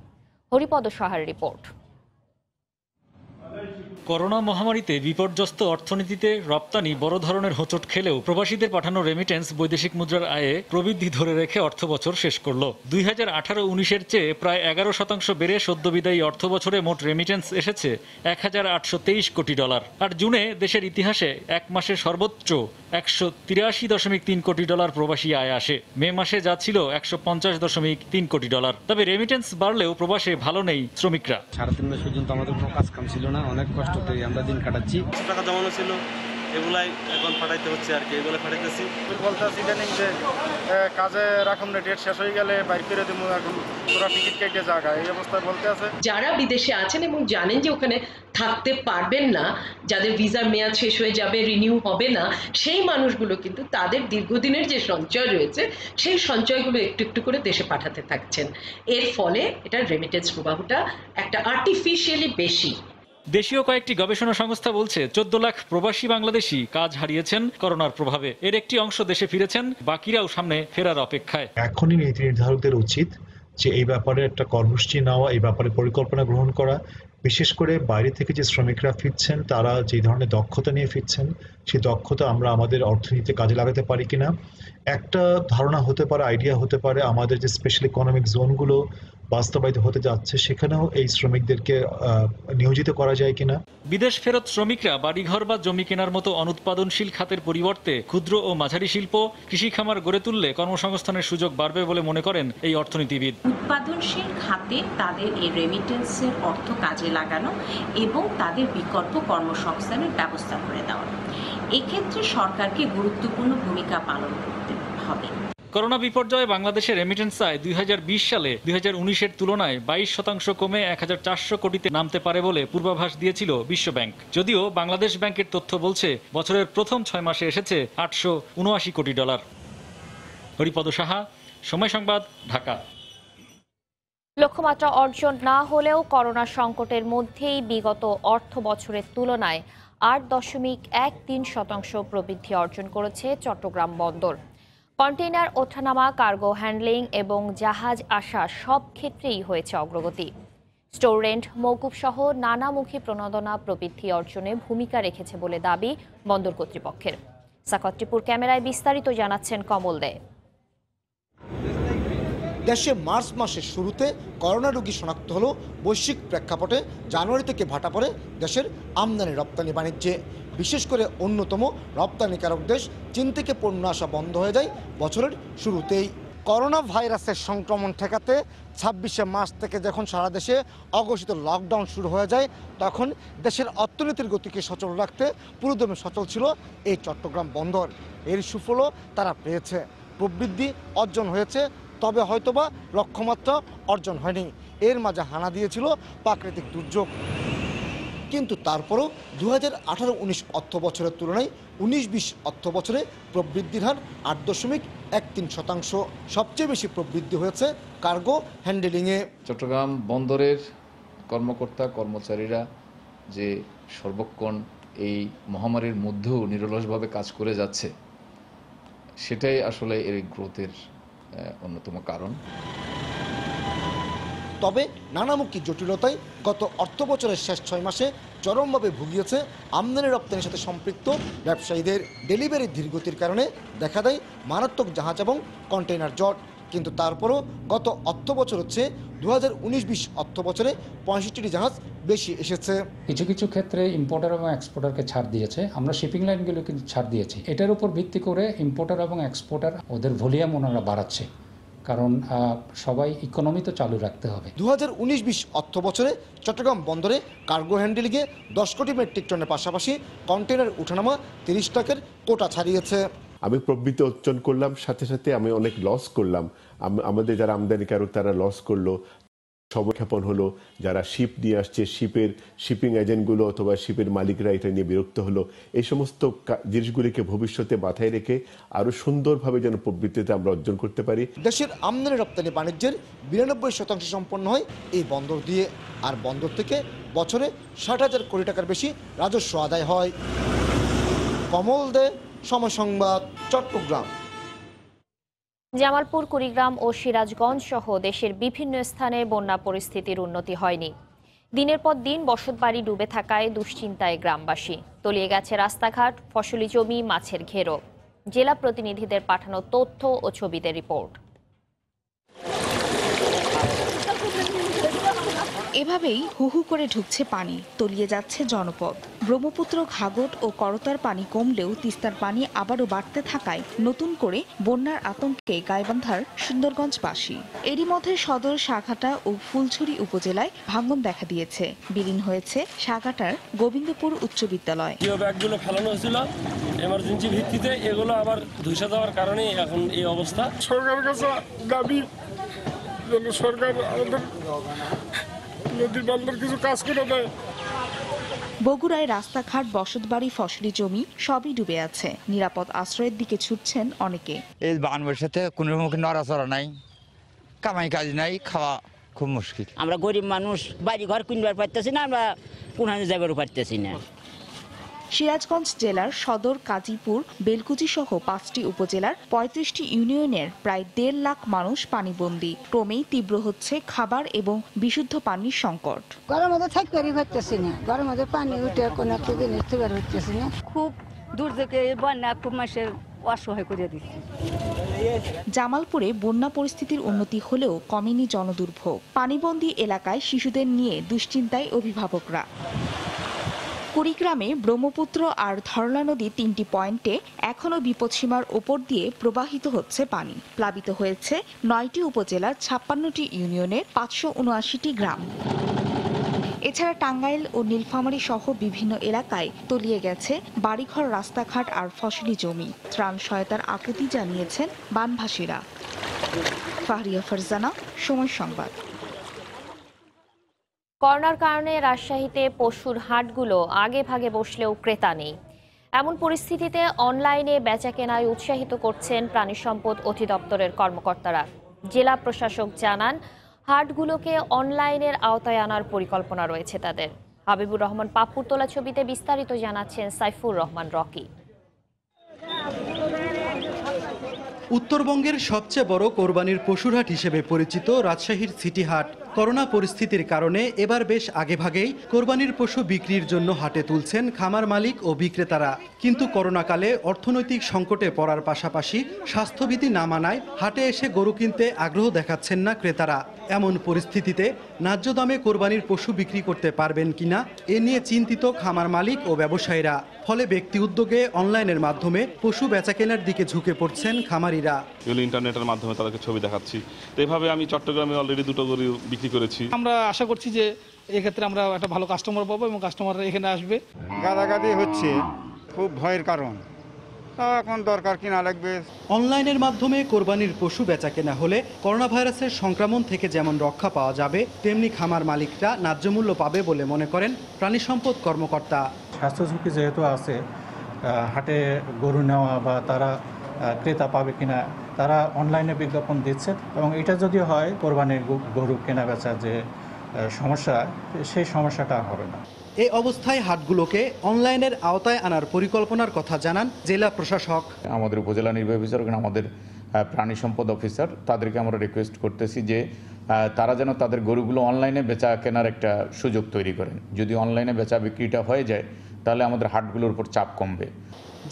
হরিপদ সাহার রিপোর্ট। করোনা মহামারীতে বিপর্যস্ত অর্থনীতিতে রপ্তানি বড় ধরনের হোঁচট খেলেও প্রবাসীদের পাঠানো রেমিটেন্স বৈদেশিক মুদ্রার আয়ে প্রবৃদ্ধি ধরে রেখে অর্থবছর শেষ করল। 2018-19-এর চেয়ে প্রায় 11% বেড়ে সদ্যবিদায়ী অর্থবছরে মোট রেমিটেন্স এসেছে $1823 কোটি। আর জুনে দেশের ইতিহাসে এক মাসে সর্বোচ্চ $183.3 কোটি প্রবাসী আয় আসে। মে মাসে যা ছিল $150.3 কোটি। তবে রেমিটেন্স বাড়লেও প্রবাসে ভালো নেই শ্রমিকরা। 3.5 মাস পর্যন্ত আমাদের কোনো কাজ কাম ছিল না, অনেক কষ্ট আমরা দিন কাটাচ্ছি। টাকা জমানো ছিল, এগুলাই এখন পাঠাইতে হচ্ছে আর কি, এগুলো পাঠাইতেছি। বলতেছি ইদানিং যে কাজে রাখুন না, ডেট শেষ হয়ে গেলে বাইর করে দেবো, এখন পুরো টিকিট কেটে জায়গা এই অবস্থায় বলতে আছে। যারা বিদেশে আছেন এবং জানেন যে ওখানে থাকতে পারবেন না, যাদের ভিসার মেয়াদ শেষ হয়ে যাবে, রিনিউ হবে না, সেই মানুষগুলো কিন্তু তাদের দীর্ঘদিনের যে সঞ্চয় রয়েছে সেই সঞ্চয়গুলো একটু একটু করে দেশে পাঠাতে থাকছেন। এর ফলে এটা রেমিটেন্স প্রবাহটা একটা আর্টিফিশিয়ালি বেশি। দেশীয় কয়েকটি গবেষণা সংস্থা বলছে 14 লাখ প্রবাসী বাংলাদেশি কাজ হারিয়েছেন করোনার প্রভাবে। এর একটি অংশ দেশে ফিরেছেন, বাকিরাও সামনে ফেরার অপেক্ষায়। এখনই নীতি নির্ধারকদের উচিত যে এই ব্যাপারে একটা কর্মসূচি নেওয়া, এই ব্যাপারে পরিকল্পনা গ্রহণ করা। বিশেষ করে বাইরে থেকে যে শ্রমিকরা ফিরছেন তারা যে ধরনের দক্ষতা নিয়ে ফিরছেন, সেই দক্ষতা আমরা আমাদের অর্থনীতিতে কাজে লাগাতে পারি কিনা। একটা ধারণা হতে পারে, আইডিয়া হতে পারে, আমাদের যে স্পেশাল ইকোনমিক জোনগুলো বাস্তবায়িত হতে যাচ্ছে সেখানেও এই শ্রমিকদেরকে নিয়োজিত করা যায় কিনা। বিদেশ ফেরত শ্রমিকরা বাড়িঘর বা জমি কেনার মতো অনুৎপাদনশীল খাতের পরিবর্তে ক্ষুদ্র ও মাঝারি শিল্প, কৃষি খামার গড়ে তুললে কর্মসংস্থানের সুযোগ বাড়বে বলে মনে করেন এই অর্থনীতিবিদ। উৎপাদনশীল খাতে তাদের এই রেমিটেন্সের অর্থ কাজে লাগানো এবং তাদের বিকল্প কর্মসংস্থানের ব্যবস্থা করে দেওয়া, এক্ষেত্রে সরকারকে গুরুত্বপূর্ণ ভূমিকা পালন করতে হবে। করোনা বিপর্যয়ে বাংলাদেশের রেমিটেন্স আয় 2020 সালে 2019-এর তুলনায় 22% কমে 1400 কোটিতে নামতে পারে বলে পূর্বাভাস দিয়েছিল বিশ্বব্যাংক। যদিও বাংলাদেশ ব্যাংকের তথ্য বলছে বছরের প্রথম 6 মাসে এসেছে $879 কোটি। হরিপদ সাহা, সময় সংবাদ, ঢাকা। লক্ষ্যমাত্রা অর্জন না হলেও করোনা সংকটের মধ্যেই বিগত অর্থ বছরের তুলনায় 8.13% প্রবৃদ্ধি অর্জন করেছে চট্টগ্রাম বন্দর। কন্টেইনার ওঠানামা, কার্গো হ্যান্ডলিং এবং জাহাজ আসা সব ক্ষেত্রেই হয়েছে অগ্রগতি। স্টোর রেন্ট মওকুফ সহ নানামুখী প্রণোদনা প্রবৃদ্ধি অর্জনে ভূমিকা রেখেছে বলে দাবি বন্দর কর্তৃপক্ষের। সাকত্রিপুর ক্যামেরায় বিস্তারিত জানাচ্ছেন কমল দে। দেশে মার্চ মাসের শুরুতে করোনা রোগী শনাক্ত হলো বৈশ্বিক প্রেক্ষাপটে জানুয়ারি থেকে ভাটা পড়ে দেশের আমদানি রপ্তানি বাণিজ্যে। বিশেষ করে অন্যতম রপ্তানিকারক দেশ চীন থেকে পণ্য আসা বন্ধ হয়ে যায় বছরের শুরুতেই। করোনা ভাইরাসের সংক্রমণ ঠেকাতে 26শে মার্চ থেকে যখন সারা দেশে অঘোষিত লকডাউন শুরু হয়ে যায়, তখন দেশের অর্থনীতির গতিকে সচল রাখতে পুরোদমে সচল ছিল এই চট্টগ্রাম বন্দর। এর সুফলও তারা পেয়েছে, প্রবৃদ্ধি অর্জন হয়েছে, তবে হয়তোবা লক্ষ্যমাত্রা অর্জন হয়নি। এর মাঝে হানা দিয়েছিল প্রাকৃতিক দুর্যোগ। কিন্তু তারপরও 2018-19 অর্থ বছরের তুলনায় 19-20 অর্থ বছরে প্রবৃদ্ধির হার 8.13%। সবচেয়ে বেশি প্রবৃদ্ধি হয়েছে কার্গো হ্যান্ডেলিংয়ে। চট্টগ্রাম বন্দরের কর্মকর্তা কর্মচারীরা যে সর্বক্ষণ এই মহামারীর মধ্যেও নিরলসভাবে কাজ করে যাচ্ছে, সেটাই আসলে এর গ্রোথের অন্যতম কারণ। তবে নানামুখী জটিলতায় গত অর্থ বছরের শেষ 6 মাসে চরমভাবে ভুগিয়েছে আমদানি রপ্তানির সাথে সম্পৃক্ত ব্যবসায়ীদের। ডেলিভারির ধীরগতির কারণে দেখা দেয় মারাত্মক জাহাজ এবং কন্টেইনার জট। কিন্তু তারপরও গত অর্থ বছর হচ্ছে 2019-20 অর্থ বছরে 65টি জাহাজ বেশি এসেছে। কিছু কিছু ক্ষেত্রে ইম্পোর্টার এবং এক্সপোর্টারকে ছাড় দিয়েছে, আমরা শিপিং লাইনগুলো কিন্তু ছাড় দিয়েছি। এটার উপর ভিত্তি করে ইম্পোর্টার এবং এক্সপোর্টার ওদের ভলিউম ওনারা বাড়াচ্ছে, কারণ সবাই ইকোনমি তো চালু রাখতে হবে। 2019-20 অর্থ বছরে চট্টগ্রাম বন্দরে কার্গো হ্যান্ডেলিংয়ে 10 কোটি মেট্রিক টনের পাশাপাশি কন্টেইনার উঠানামা 30 ট্রাকের কোটা ছাড়িয়েছে। আমি প্রবৃদ্ধি অর্জন করলাম, সাথে সাথে আমি অনেক লস করলাম। আমাদের যারা আমদানিকারক তারা লস করলো, সময়ক্ষেপণ হলো, যারা শিপ নিয়ে আসছে শিপিং এজেন্টগুলো অথবা শিপের মালিকরা এটা নিয়ে বিরক্ত হলো। এই সমস্ত জিনিসগুলিকে ভবিষ্যতে মাথায় রেখে আরো সুন্দরভাবে যেন প্রবৃদ্ধিতে আমরা অর্জন করতে পারি। দেশের আমদানি রপ্তানি বাণিজ্যের 92% সম্পন্ন হয় এই বন্দর দিয়ে, আর বন্দর থেকে বছরে 60,000 কোটি টাকার বেশি রাজস্ব আদায় হয়। কমল দে, সময় সংবাদ, চট্টগ্রাম। জামালপুর, কুড়িগ্রাম ও সিরাজগঞ্জ সহ দেশের বিভিন্ন স্থানে বন্যা পরিস্থিতির উন্নতি হয়নি। দিনের পর দিন বসতবাড়ি ডুবে থাকায় দুশ্চিন্তায় গ্রামবাসী। তলিয়ে গেছে রাস্তাঘাট, ফসলি জমি, মাছের ঘেরো। জেলা প্রতিনিধিদের পাঠানো তথ্য ও ছবিতে রিপোর্ট। এভাবেই হুহু করে ঢুকছে পানি, তলিয়ে যাচ্ছে জনপদ। ব্রহ্মপুত্র, ঘাঘট ও করতার পানি কমলেও তিস্তার পানি আবারও বাড়তে থাকায় নতুন করে বন্যার আতঙ্কে গাইবান্ধার সুন্দরগঞ্জবাসী। এরই মধ্যে সদর, সাঘাটা ও ফুলছড়ি উপজেলায় ভাঙন দেখা দিয়েছে। বিলীন হয়েছে সাঘাটার গোবিন্দপুর উচ্চ বিদ্যালয়। যে ব্যাগগুলো ফেলানো হয়েছিল এমার্জেন্সি ভিত্তিতে, এগুলো আবার ধসে যাওয়ার কারণে এখন এই অবস্থা। সরকারের কাছে দাবি, সরকার আমাদের নদীর বান্ধব কিছু কাজ করে দেয়। বগুড়ায় রাস্তাঘাট, বসতবাড়ি, ফসলি জমি সবই ডুবে আছে। নিরাপদ আশ্রয়ের দিকে ছুটছেন অনেকে। এই বাংলার সাথে কোনো মুখে নড়াচড়া নাই, কামাই কাজ নাই, খাওয়া খুব মুশকিল। আমরা গরিব মানুষ, বাড়ি ঘর কিনবার পারতেছি না, আমরা কোনখানে যাবার পারতেছি না। সিরাজগঞ্জ জেলার সদর, কাজীপুর, বেলকুচি সহ 5টি উপজেলার 35টি ইউনিয়নের প্রায় 1.5 লাখ মানুষ পানিবন্দী। ক্রমেই তীব্র হচ্ছে খাবার এবং বিশুদ্ধ পানির সংকট। ঘরের মধ্যে থাকতে পারতেছি না, ঘরের মধ্যে পানি উঠে কোনো একটা জিনিস তৈরি হচ্ছে না। খুব দূর থেকে বন্যা খুব মাসের অসহায় করে দিচ্ছে। জামালপুরে বন্যা পরিস্থিতির উন্নতি হলেও কমেনি জনদুর্ভোগ। পানিবন্দী এলাকায় শিশুদের নিয়ে দুশ্চিন্তায় অভিভাবকরা। কুড়িগ্রামে ব্রহ্মপুত্র আর ধরলা নদী 3টি পয়েন্টে এখনও বিপদসীমার ওপর দিয়ে প্রবাহিত হচ্ছে পানি। প্লাবিত হয়েছে 9টি উপজেলার 56টি ইউনিয়নের 579টি গ্রাম। এছাড়া টাঙ্গাইল ও নীলফামারী সহ বিভিন্ন এলাকায় তলিয়ে গেছে বাড়িঘর, রাস্তাঘাট আর ফসলি জমি। ত্রাণ সহায়তার আকুতি জানিয়েছেন বানভাসীরা। ফাহরিয়া ফারজানা, সময় সংবাদ। করোনার কারণে রাজশাহীতে পশুর হাটগুলো আগে ভাগে বসলেও ক্রেতা নেই। এমন পরিস্থিতিতে অনলাইনে বেচাকেনায় উৎসাহিত করছেন প্রাণী সম্পদ অধিদপ্তরের কর্মকর্তারা। জেলা প্রশাসক জানান, হাটগুলোকে অনলাইনের আওতায় আনার পরিকল্পনা রয়েছে তাদের। হাবিবুর রহমান পাপ্পুর তোলা ছবিতে বিস্তারিত জানাচ্ছেন সাইফুর রহমান রকি। উত্তরবঙ্গের সবচেয়ে বড় কোরবানির পশুর হাট হিসেবে পরিচিত রাজশাহীর সিটি হাট করোনা পরিস্থিতির কারণে এবার বেশ আগেভাগেই কোরবানির পশু বিক্রির জন্য হাটে তুলছেন খামার মালিক ও বিক্রেতারা। কিন্তু করোনাকালে অর্থনৈতিক সংকটে পড়ার পাশাপাশি স্বাস্থ্যবিধি না মানায় হাটে এসে গরু কিনতে আগ্রহ দেখাচ্ছেন না ক্রেতারা। এমন পরিস্থিতিতে ন্যায্য দামে কোরবানির পশু বিক্রি করতে পারবেন কিনা এ নিয়ে চিন্তিত খামার মালিক ও ব্যবসায়ীরা। ফলে ব্যক্তি উদ্যোগে অনলাইনের মাধ্যমে পশু বেচাকেনার দিকে ঝুঁকে পড়ছেন খামারিরা। এগুলো ইন্টারনেটের মাধ্যমে তাদেরকে ছবি দেখাচ্ছি। তো এইভাবে আমি চট্টগ্রামে অলরেডি 2টো গরু বিক্রি করেছি। আমরা আশা করছি যে এক্ষেত্রে আমরা একটা ভালো কাস্টমার পাবো এবং কাস্টমাররা এখানে আসবে। গাদাগাদি হচ্ছে, খুব ভয়ের কারণ, তাও এখন দরকার কিনা লাগবে। অনলাইনের মাধ্যমে কোরবানির পশু বেচাকেনা হলে করোনা ভাইরাসের সংক্রমণ থেকে যেমন রক্ষা পাওয়া যাবে, তেমনি খামার মালিকরা ন্যায্য মূল্য পাবে বলে মনে করেন প্রাণী সম্পদ কর্মকর্তা। স্বাস্থ্য ঝুঁকি যেহেতু আছে, হাটে গরু নেওয়া বা তারা ক্রেতা পাবে কিনা তারা অনলাইনে বিজ্ঞাপন দিচ্ছে, এবং এটা যদি হয় কোরবানির গরু কেনা বেচা যে সমস্যা, সেই সমস্যাটা হবে না। এই অবস্থায় হাটগুলোকে অনলাইনের আওতায় আনার পরিকল্পনার কথা জানান জেলা প্রশাসক। আমাদের উপজেলা নির্বাহী অফিসার, আমাদের প্রাণী সম্পদ অফিসার, তাদেরকে আমরা রিকোয়েস্ট করতেছি যে তারা যেন তাদের গরুগুলো অনলাইনে বেচা কেনার একটা সুযোগ তৈরি করেন। যদি অনলাইনে বেচা বিক্রিটা হয়ে যায় তাহলে আমাদের হাটগুলোর উপর চাপ কমবে।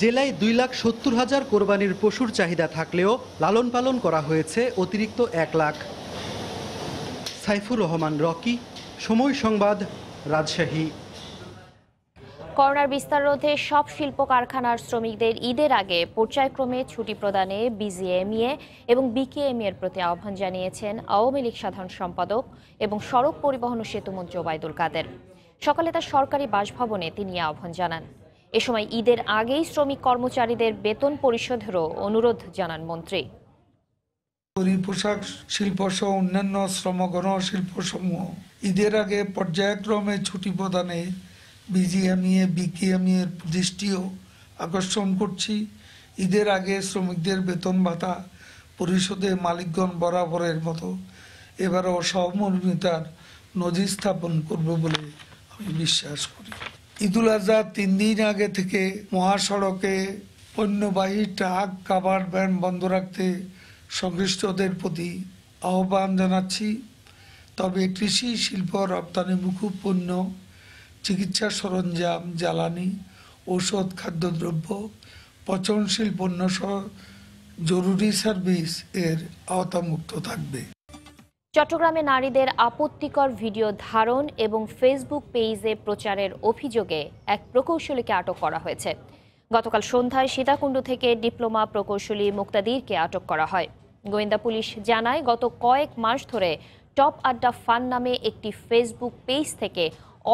জেলায় 2,70,000 কোরবানির পশুর চাহিদা থাকলেও লালন পালন করা হয়েছে অতিরিক্ত 1 লাখ। সাইফুর রহমান রকি, সময় সংবাদ, রাজশাহী। করোনার বিস্তার রোধে সব শিল্প কারখানার শ্রমিকদের ঈদের আগে পর্যায়ক্রমে ছুটি প্রদানে বিজিএমইএ এবং বিকেএমইএ এর প্রতি আহ্বান জানিয়েছেন আওয়ামী লীগ সাধারণ সম্পাদক এবং সড়ক পরিবহন ও সেতুমন্ত্রী ওবায়দুল কাদের। সকালে তার সরকারি বাসভবনে তিনি আহ্বান জানান। এ সময় ঈদের আগেই শ্রমিক কর্মচারীদের বেতন পরিশোধেরও অনুরোধ জানান মন্ত্রী। পোশাক শিল্প সহ অন্যান্য শ্রমগণ শিল্পসমূহ ঈদের আগে পর্যায়ক্রমে ছুটি প্রদানে বিজিএমইএ বিকেএমইএ এর দৃষ্টিও আকর্ষণ করছি। ঈদের আগে শ্রমিকদের বেতন ভাতা পরিশোধে মালিকগণ বরাবরের মতো এবারও সহমর্মিতার নজির স্থাপন করবে বলে আমি বিশ্বাস করি। ঈদুল আজহা 3 দিন আগে থেকে মহাসড়কে পণ্যবাহী ট্রাক, কাভার ভ্যান বন্ধ রাখতে সংশ্লিষ্টদের প্রতি আহ্বান জানাচ্ছি। তবে কৃষি শিল্প, রপ্তানিমুখী পণ্য, চিকিৎসা সরঞ্জাম, জ্বালানি, ঔষধ, খাদ্যদ্রব্য, পচনশীল পণ্য সহ জরুরি সার্ভিস এর আওতামুক্ত থাকবে। চট্টগ্রামে নারীদের আপত্তিকর ভিডিও ধারণ এবং ফেসবুক পেজে প্রচারের অভিযোগে এক প্রকৌশলীকে আটক করা হয়েছে। গতকাল সন্ধ্যায় সীতাকুণ্ড থেকে ডিপ্লোমা প্রকৌশলী মুক্তাদিরকে আটক করা হয়। গোয়েন্দা পুলিশ জানায়, গত কয়েক মাস ধরে টপ আড্ডা ফান নামে একটি ফেসবুক পেজ থেকে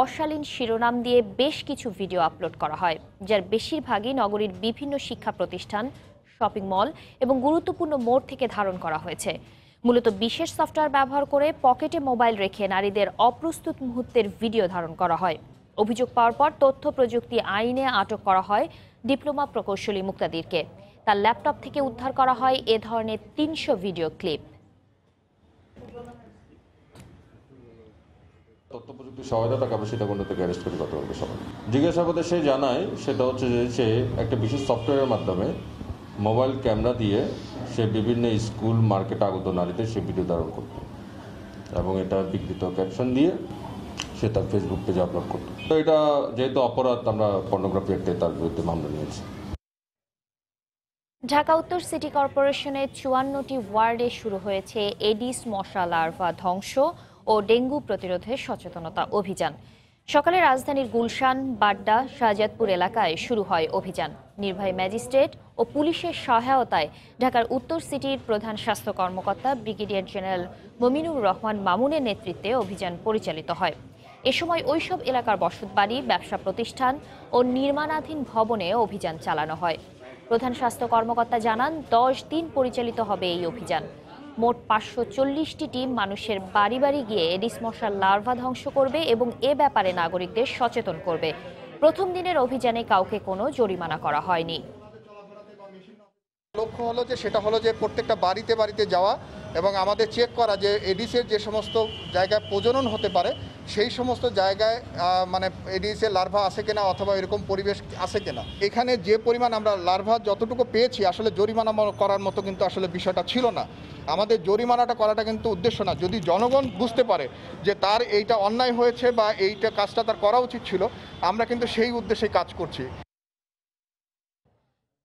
অশালীন শিরোনাম দিয়ে বেশ কিছু ভিডিও আপলোড করা হয়, যার বেশিরভাগই নগরীর বিভিন্ন শিক্ষা প্রতিষ্ঠান, শপিং মল এবং গুরুত্বপূর্ণ মোড় থেকে ধারণ করা হয়েছে। মূলত বিশেষ সফটওয়্যার ব্যবহার করে পকেটে মোবাইল রেখে নারীদের অপ্রস্তুত মুহূর্তের ভিডিও ধারণ করা হয়। অভিযোগ পাওয়ার পর তথ্য প্রযুক্তি আইনে আটক করা হয় ডিপ্লোমা প্রকৌশলী মুক্তাদিরকে। তার ল্যাপটপ থেকে উদ্ধার করা হয় এ ধরনের 300 ভিডিও ক্লিপ। তথ্য প্রযুক্তি সহায়তা তাকে আমরা সীতাকুণ্ড থেকে অ্যারেস্ট করি গতকালকে সকালে। জিজ্ঞাসাবাদে সে জানায় সেটা হচ্ছে যে সে একটা বিশেষ সফটওয়্যারের মাধ্যমে মোবাইল ক্যামেরা দিয়ে সে বিভিন্ন স্কুল, মার্কেটে আগত নারীদের সে ভিডিও ধারণ করত এবং এটা বিকৃত ক্যাপশন দিয়ে সে তার ফেসবুক পেজে আপলোড করত। তো এটা যেহেতু অপরাধ, আমরা পর্নোগ্রাফি অ্যাক্টে তার বিরুদ্ধে মামলা নিয়েছি। ঢাকা উত্তর সিটি কর্পোরেশনের 54টি ওয়ার্ডে শুরু হয়েছে এডিস মশা লার্ভা ধ্বংস ও ডেঙ্গু প্রতিরোধে সচেতনতা অভিযান। সকালে রাজধানীর গুলশান, বাড্ডা, শাহজাদপুর এলাকায় শুরু হয় অভিযান। নির্বাহী ম্যাজিস্ট্রেট ও পুলিশের সহায়তায় ঢাকার উত্তর সিটির প্রধান স্বাস্থ্য কর্মকর্তা ব্রিগেডিয়ার জেনারেল মমিনুর রহমান মামুনের নেতৃত্বে অভিযান পরিচালিত হয়। এ সময় ওইসব এলাকার বসতবাড়ি, ব্যবসা প্রতিষ্ঠান ও নির্মাণাধীন ভবনে অভিযান চালানো হয়। প্রধান স্বাস্থ্য কর্মকর্তা জানান, 10 দিন পরিচালিত হবে এই অভিযান। মোট 540টি টিম মানুষের বাড়ি বাড়ি গিয়ে এডিস মশার লার্ভা ধ্বংস করবে এবং এ ব্যাপারে নাগরিকদের সচেতন করবে। প্রথম দিনের অভিযানে কাউকে কোনো জরিমানা করা হয়নি। লক্ষ্য হলো যে সেটা হলো যে প্রত্যেকটা বাড়িতে বাড়িতে যাওয়া এবং আমাদের চেক করা যে এডিসের যে সমস্ত জায়গায় প্রজনন হতে পারে সেই সমস্ত জায়গায় মানে এডিসের লার্ভা আছে কিনা অথবা এরকম পরিবেশ আছে কিনা। এখানে যে পরিমাণ আমরা লার্ভা যতটুকু পেয়েছি আসলে জরিমানা করার মতো কিন্তু আসলে বিষয়টা ছিল না। আমাদের জরিমানাটা করাটা কিন্তু উদ্দেশ্য না। যদি জনগণ বুঝতে পারে যে তার এইটা অন্যায় হয়েছে বা এইটা কাজটা তার করা উচিত ছিল, আমরা কিন্তু সেই উদ্দেশ্যে কাজ করছি।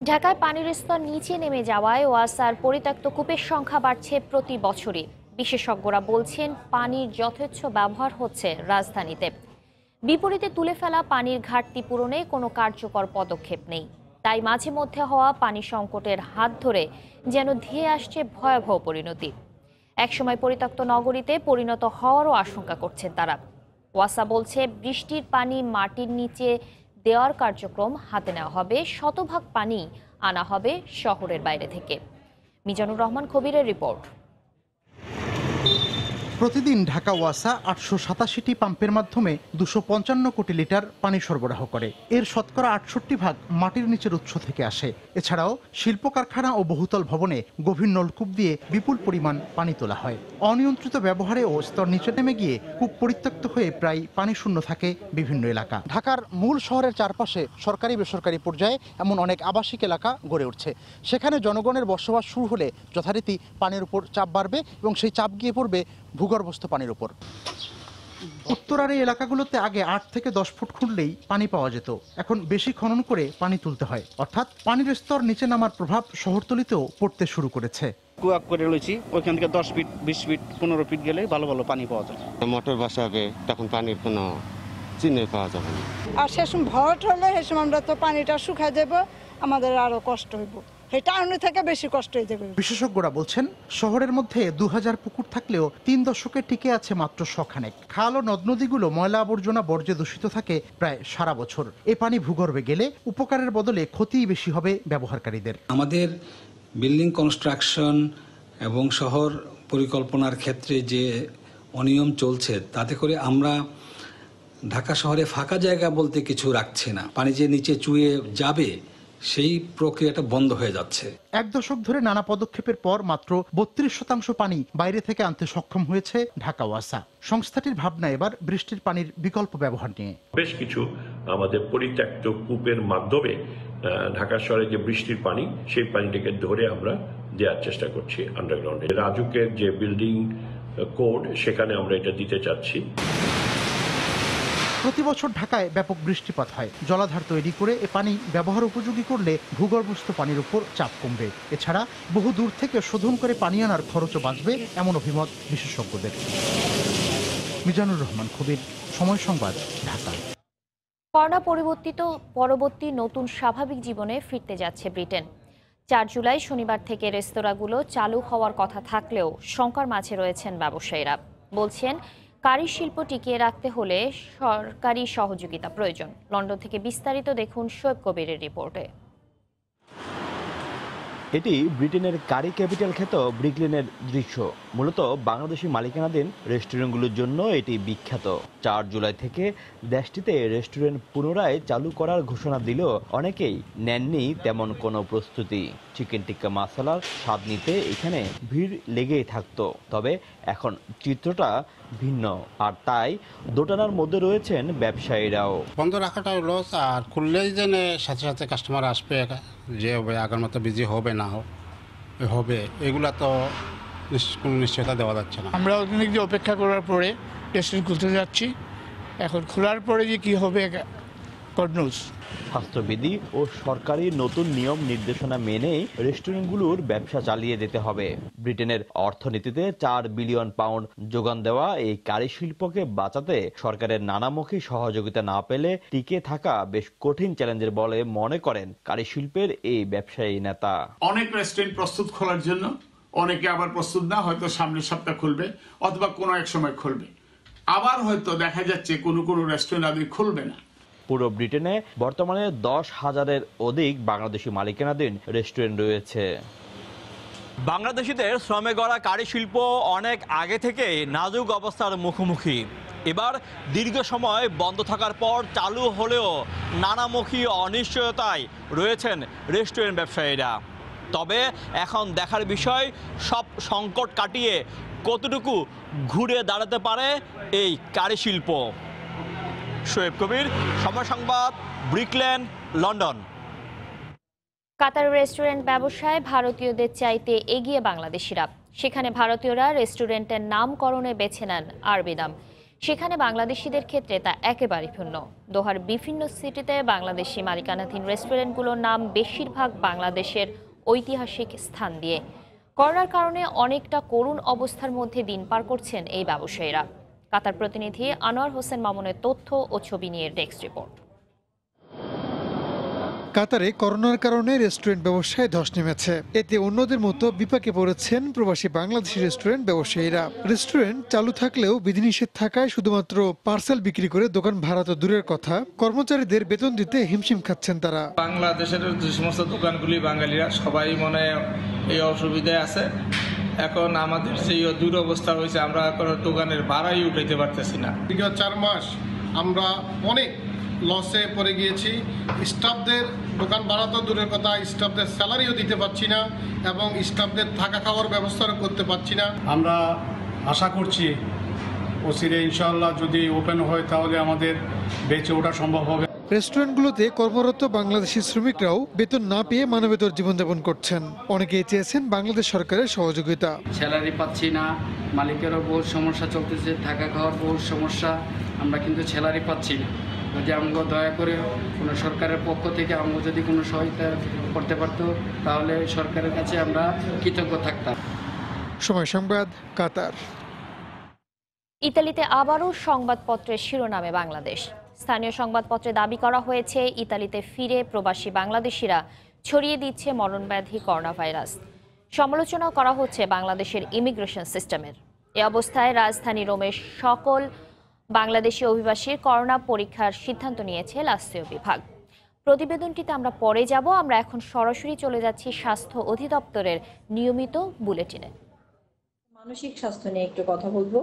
ঢাকায় পানির স্তর নিচে নেমে যাওয়ায় ওয়াসার পরিত্যক্ত কূপের সংখ্যা বাড়ছে প্রতি বছরই। বিশেষজ্ঞরা বলছেন পানির যথেচ্ছ ব্যবহার হচ্ছে রাজধানীতে। বিপরীতে তুলে ফেলা পানির ঘাটতি পূরণে কোনো কার্যকর পদক্ষেপ নেই। তাই মাঝে মধ্যে হওয়া পানি সংকটের হাত ধরে যেন ধেয়ে আসছে ভয়াবহ পরিণতি। একসময় পরিত্যক্ত নগরীতে পরিণত হওয়ারও আশঙ্কা করছেন তারা। ওয়াসা বলছে বৃষ্টির পানি মাটির নিচে দেওয়ার কার্যক্রম হাতে নেওয়া হবে, শতভাগ পানি আনা হবে শহরের বাইরে থেকে। মিজানুর রহমান কবিরের রিপোর্ট। প্রতিদিন ঢাকা ওয়াসা 887টি পাম্পের মাধ্যমে 255 কোটি লিটার পানি সরবরাহ করে। এর শতকরা 68% মাটির নিচের উৎস থেকে আসে। এছাড়াও শিল্প কারখানা ও বহুতল ভবনে গভীর নলকূপ দিয়ে বিপুল পরিমাণ পানি তোলা হয়। অনিয়ন্ত্রিত ব্যবহারে ও স্তর নিচে নেমে গিয়ে কূপ পরিত্যক্ত হয়ে প্রায় পানি শূন্য থাকে বিভিন্ন এলাকা। ঢাকার মূল শহরের চারপাশে সরকারি বেসরকারি পর্যায়ে এমন অনেক আবাসিক এলাকা গড়ে উঠছে। সেখানে জনগণের বসবাস শুরু হলে যথারীতি পানির উপর চাপ বাড়বে এবং সেই চাপ গিয়ে পড়বে ভূগর্ভস্থ পানির উপর। উত্তরার এই এলাকাগুলোতে আগে 8 থেকে 10 ফুট খুঁড়লেই পানি পাওয়া যেত। এখন বেশি খনন করে পানি তুলতে হয়, অর্থাৎ পানির স্তর নিচে নামার প্রভাব শহরতলিতেও পড়তে শুরু করেছে। কুয়া করে রয়েছি, ওইখান থেকে 10 ফিট 20 ফিট 15 ফিট গেলে ভালো ভালো পানি পাওয়া যায়। মোটর বসাবে তখন পানির কোনো চিহ্ন পাওয়া যাবে না। আর সেসম ভরাট হলে সেসম আমরা তো পানিটা শুকায় দেব, আমাদের আরো কষ্ট হইব। টাউনে থেকে বেশি কষ্ট হয়ে যাবে। বিশেষজ্ঞরা বলছেন শহরের মধ্যে 2000 পুকুর থাকলেও 3 দশকে টিকে আছে মাত্র 100 খানেক। খাল ও নদ নদীগুলো ময়লা আবর্জনা বর্জ্যে দূষিত থাকে প্রায় সারা বছর। এ পানি ভূগর্ভে গেলে উপকারের বদলে ক্ষতিই বেশি হবে ব্যবহারকারীদের। আমাদের বিল্ডিং কনস্ট্রাকশন এবং শহর পরিকল্পনার ক্ষেত্রে যে অনিয়ম চলছে, তাতে করে আমরা ঢাকা শহরে ফাঁকা জায়গা বলতে কিছু রাখছি না। পানি যে নিচে চুয়ে যাবে সেই প্রক্রিয়াটা বন্ধ হয়ে যাচ্ছে। 1 দশক ধরে নানা পদক্ষেপের পর মাত্র 32% পানি বাইরে থেকে আনতে সক্ষম হয়েছে ঢাকা ওয়াসা। সংস্থাটির ভাবনা এবার বৃষ্টির পানির বিকল্প ব্যবহার নিয়ে। বেশ কিছু আমাদের পরিত্যক্ত কূপের মাধ্যমে ঢাকা শহরে যে বৃষ্টির পানি, সেই পানিটাকে ধরে আমরা দেওয়ার চেষ্টা করছি আন্ডারগ্রাউন্ডে। রাজুকের যে বিল্ডিং কোড, সেখানে আমরা এটা দিতে চাচ্ছি। প্রতি বছর ঢাকায় ব্যাপক বৃষ্টিপাত হয়। জলাধার তৈরি করে এ পানি ব্যবহার উপযোগী করলে ভূগর্ভস্থ পানির উপর চাপ কমবে। এছাড়া বহু দূর থেকে শোধন করে পানি আনার খরচও বাঁচবে, এমন অভিমত বিশেষজ্ঞদের। মিজানুর রহমান কবির, সময় সংবাদ, ঢাকা। করোনা পরবর্তী নতুন স্বাভাবিক জীবনে ফিরতে যাচ্ছে ব্রিটেন। 4 জুলাই শনিবার থেকে রেস্তোরাঁগুলো চালু হওয়ার কথা থাকলেও শঙ্কার মাঝে রয়েছেন ব্যবসায়ীরা। বলছেন কারি শিল্প টিকিয়ে রাখতে হলে সরকারি সহযোগিতা প্রয়োজন। লন্ডন থেকে বিস্তারিত দেখুন শোয়েব কবিরের রিপোর্টে। এটি ব্রিটেনের কারি ক্যাপিটাল খ্যাত ব্রিকলেনের দৃশ্য। মূলত বাংলাদেশি মালিকানাধীন রেস্টুরেন্টগুলোর জন্য এটি বিখ্যাত। 4 জুলাই থেকে দেশটিতে রেস্টুরেন্ট পুনরায় চালু করার ঘোষণা দিলেও অনেকেই নেননি তেমন কোনো প্রস্তুতি। চিকেন টিক্কা মাসালার স্বাদ নিতে এখানে ভিড় লেগেই থাকতো। তবে এখন চিত্রটা ভিন্ন, আর তাই দোটানার মধ্যে রয়েছেন ব্যবসায়ীরাও। বন্ধ রাখাটাও লস, আর খুললেই যেন সাথে সাথে কাস্টমার আসবে, যে হবে আগের মতো বিজি হবে না হবে, এগুলা তো কোনো নিশ্চয়তা দেওয়া যাচ্ছে না। আমরা অনেক যে অপেক্ষা করার পরে রেস্টুরেন্ট খুলতে যাচ্ছি, এখন খোলার পরে যে কি হবে গড নোজ। স্বাস্থ্যবিধি ও সরকারি নতুন নিয়ম নির্দেশনা মেনেই রেস্টুরেন্টগুলোর ব্যবসা চালিয়ে যেতে হবে। ব্রিটেনের অর্থনীতিতে 4 বিলিয়ন পাউন্ড যোগান দেওয়া এই কারি শিল্পকে বাঁচাতে সরকারের নানামুখী সহযোগিতা না পেলে টিকে থাকা বেশ কঠিন চ্যালেঞ্জের বলে মনে করেন কারি শিল্পের এই ব্যবসায়ী নেতা। অনেক রেস্টুরেন্ট প্রস্তুত খোলার জন্য, অনেকে আবার প্রস্তুত না, হয়তো সামনের সপ্তাহ খুলবে অথবা কোনো এক সময় খুলবে, আবার হয়তো দেখা যাচ্ছে কোনো রেস্টুরেন্ট আগে খুলবে না। পুরো ব্রিটেনে বর্তমানে 10,000-এর অধিক বাংলাদেশি মালিকানাধীন রেস্টুরেন্ট রয়েছে। বাংলাদেশিদের শ্রমে গড়া কারি শিল্প অনেক আগে থেকে নাজুক অবস্থার মুখোমুখি। এবার দীর্ঘ সময় বন্ধ থাকার পর চালু হলেও নানামুখী অনিশ্চয়তায় রয়েছেন রেস্টুরেন্ট ব্যবসায়ীরা। তবে এখন দেখার বিষয় সব সংকট কাটিয়ে কতটুকু ঘুরে দাঁড়াতে পারে এই কারিশিল্প। শোয়েব কবির, সময় সংবাদ, ব্রিকলেন, লন্ডন। কাতার রেস্টুরেন্ট ব্যবসায় ভারতীয়দের চাইতে এগিয়ে বাংলাদেশিরা। সেখানে ভারতীয়রা রেস্টুরেন্টের নামকরণে বেছে নেন আরবি নাম, সেখানে বাংলাদেশিদের ক্ষেত্রে তা একেবারে ভিন্ন। দোহার বিভিন্ন সিটিতে বাংলাদেশি মালিকানাধীন রেস্টুরেন্টগুলোর নাম বেশিরভাগ বাংলাদেশের ঐতিহাসিক স্থান দিয়ে। করোনার কারণে অনেকটা করুণ অবস্থার মধ্যে দিন পার করছেন এই ব্যবসায়ীরা। কাতার প্রতিনিধি আনোয়ার হোসেন মামুনের তথ্য ও ছবি নিয়ে ডেস্ক রিপোর্ট। কাতারে করোনার কারণে রেস্টুরেন্ট ব্যবসায় ধস নেমেছে। এতে অন্যদের মতো বিপাকে পড়েছেন প্রবাসী বাংলাদেশি রেস্টুরেন্ট ব্যবসায়ীরা। রেস্টুরেন্ট চালু থাকলেও বিধিনিষেধ থাকায় শুধুমাত্র পার্সেল বিক্রি করে দোকান ভাড়া তো দূরের কথা, কর্মচারীদের বেতন দিতে হিমশিম খাচ্ছেন তারা। বাংলাদেশের যে সমস্ত দোকানগুলি বাঙালিরা সবাই মনে এই অসুবিধায় আছে। এখন আমাদের সেই দুরবস্থা হয়েছে, আমরা এখন দোকানের ভাড়াই উঠাইতে পারতেছি না। বিগত 4 মাস আমরা অনেক লসে পড়ে গিয়েছি। স্টাফদের দোকান ভাড়া তো দূরের কথা, স্টাফদের স্যালারিও দিতে পারছি না এবং স্টাফদের থাকা খাওয়ার ব্যবস্থাও করতে পারছি না। আমরা আশা করছি অচিরে ইনশাআল্লাহ যদি ওপেন হয় তাহলে আমাদের বেঁচে ওঠা সম্ভব হবে। রেস্টুরেন্টগুলোতে কর্মরত বাংলাদেশি শ্রমিকরাও বেতন না পেয়ে মানবেতর জীবনযাপন করছেন। অনেকেই চেয়েছেন বাংলাদেশ সরকারের সহযোগিতা। স্যালারি পাচ্ছি না, মালিকেরও বহু সমস্যা চলতেছে, থাকা খাওয়ার বহু সমস্যা, আমরা কিন্তু স্যালারি পাচ্ছি না। যদি আমাকে দয়া করে কোনো সরকারের পক্ষ থেকে আমাকে যদি কোনো সহায়তা করতে পারতো তাহলে সরকারের কাছে আমরা কৃতজ্ঞ থাকতাম। সময় সংবাদ, কাতার। ইতালিতে আবারও সংবাদপত্রের শিরোনামে বাংলাদেশ। স্থানীয় সংবাদপত্রে দাবি করা হয়েছে ইতালিতে ফিরে প্রবাসী বাংলাদেশিরা ছড়িয়ে দিচ্ছে মরণব্যাধি করোনা ভাইরাস। সমালোচনাও করা হচ্ছে বাংলাদেশের ইমিগ্রেশন সিস্টেমের। এ অবস্থায় রাজধানী রোমের সকল বাংলাদেশি অভিবাসীর করোনা পরীক্ষার সিদ্ধান্ত নিয়েছে লাসিও বিভাগ। প্রতিবেদনটিতে আমরা পরে যাব। আমরা এখন সরাসরি চলে যাচ্ছি স্বাস্থ্য অধিদপ্তরের নিয়মিত বুলেটিনে। মানসিক স্বাস্থ্য নিয়ে একটু কথা বলবো।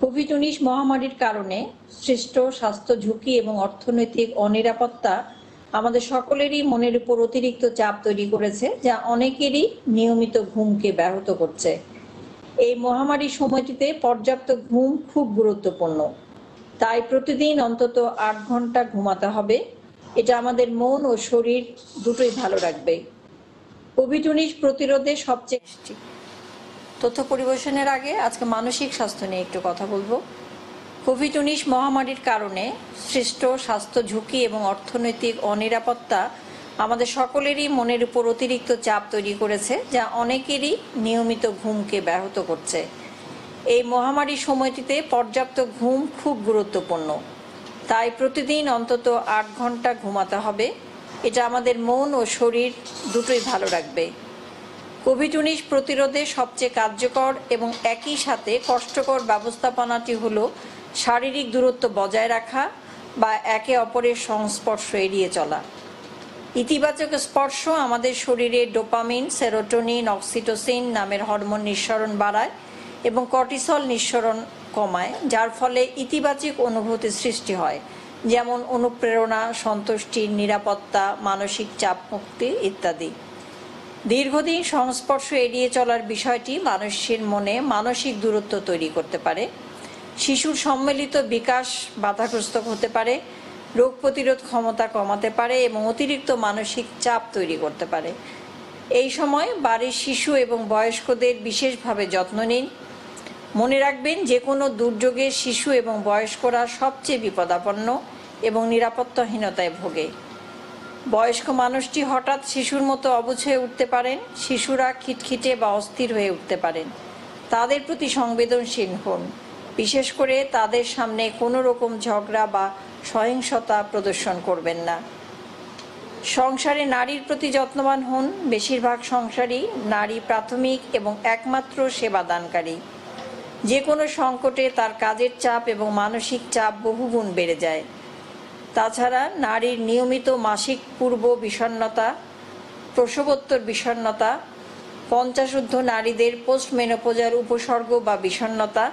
কোভিড-19 মহামারীর কারণে সৃষ্ট স্বাস্থ্য ঝুঁকি এবং অর্থনৈতিক অনিরাপত্তা আমাদের সকলেরই মনের উপর অতিরিক্ত চাপ তৈরি করেছে, যা অনেকেরই নিয়মিত ঘুমকে ব্যাহত করছে। এই মহামারীর সময়টিতে পর্যাপ্ত ঘুম খুব গুরুত্বপূর্ণ। তাই প্রতিদিন অন্তত 8 ঘন্টা ঘুমাতে হবে। এটা আমাদের মন ও শরীর দুটোই ভালো রাখবে। কোভিড-19 প্রতিরোধে সবচেয়ে তথ্য পরিবেশনের আগে আজকে মানসিক স্বাস্থ্য নিয়ে একটু কথা বলবো। কোভিড-19 মহামারীর কারণে সৃষ্ট স্বাস্থ্য ঝুঁকি এবং অর্থনৈতিক অনিরাপত্তা আমাদের সকলেরই মনের উপর অতিরিক্ত চাপ তৈরি করেছে, যা অনেকেরই নিয়মিত ঘুমকে ব্যাহত করছে। এই মহামারীর সময়টিতে পর্যাপ্ত ঘুম খুব গুরুত্বপূর্ণ। তাই প্রতিদিন অন্তত 8 ঘন্টা ঘুমাতে হবে। এটা আমাদের মন ও শরীর দুটোই ভালো রাখবে। কোভিড-19 প্রতিরোধে সবচেয়ে কার্যকর এবং একই সাথে কষ্টকর ব্যবস্থাপনাটি হলো শারীরিক দূরত্ব বজায় রাখা বা একে অপরের সংস্পর্শ এড়িয়ে চলা। ইতিবাচক স্পর্শ আমাদের শরীরে ডোপামিন, সেরোটোনিন, অক্সিটোসিন নামের হরমোন নিঃসরণ বাড়ায় এবং কর্টিসল নিঃসরণ কমায়, যার ফলে ইতিবাচক অনুভূতি সৃষ্টি হয়, যেমন অনুপ্রেরণা, সন্তুষ্টি, নিরাপত্তা, মানসিক চাপ মুক্তি ইত্যাদি। দীর্ঘদিন সংস্পর্শ এড়িয়ে চলার বিষয়টি মানুষের মনে মানসিক দূরত্ব তৈরি করতে পারে। শিশুর সম্মিলিত বিকাশ বাধাগ্রস্ত হতে পারে, রোগ প্রতিরোধ ক্ষমতা কমাতে পারে এবং অতিরিক্ত মানসিক চাপ তৈরি করতে পারে। এই সময় বাড়ির শিশু এবং বয়স্কদের বিশেষভাবে যত্ন নিন। মনে রাখবেন, যে কোনো দুর্যোগে শিশু এবং বয়স্করা সবচেয়ে বিপদাপন্ন এবং নিরাপত্তাহীনতায় ভোগে। বয়স্ক মানুষটি হঠাৎ শিশুর মতো অবুঝ হয়ে উঠতে পারেন। শিশুরা খিটখিটে বা অস্থির হয়ে উঠতে পারেন। তাদের প্রতি সংবেদনশীল হন। বিশেষ করে তাদের সামনে কোনো রকম ঝগড়া বা সহিংসতা প্রদর্শন করবেন না। সংসারে নারীর প্রতি যত্নবান হন। বেশিরভাগ সংসারই নারী প্রাথমিক এবং একমাত্র সেবাদানকারী। যে কোনো সংকটে তার কাজের চাপ এবং মানসিক চাপ বহুগুণ বেড়ে যায়। তাছাড়া নারীর নিয়মিত মাসিক পূর্ব বিষণ্ণতা, প্রসবোত্তর বিষণ্ণতা, 50 নারীদের পোস্টমেনোপজার উপসর্গ বা বিষণ্ণতা,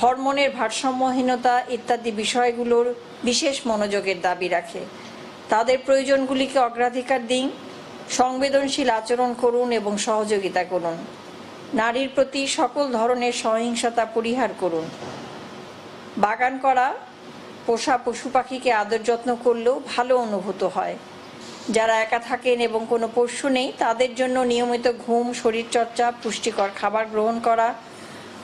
হরমোনের ভারসাম্যহীনতা ইত্যাদি বিষয়গুলোর বিশেষ মনোযোগের দাবি রাখে। তাদের প্রয়োজনগুলিকে অগ্রাধিকার দিন। সংবেদনশীল আচরণ করুন এবং সহযোগিতা করুন। নারীর প্রতি সকল ধরনের সহিংসতা পরিহার করুন। বাগান করা, পোষা পশু পাখিকে আদর যত্ন করলেও ভালো অনুভূত হয়। যারা একা থাকেন এবং কোনো পোষ্য নেই তাদের জন্য নিয়মিত ঘুম, শরীরচর্চা, পুষ্টিকর খাবার গ্রহণ করা,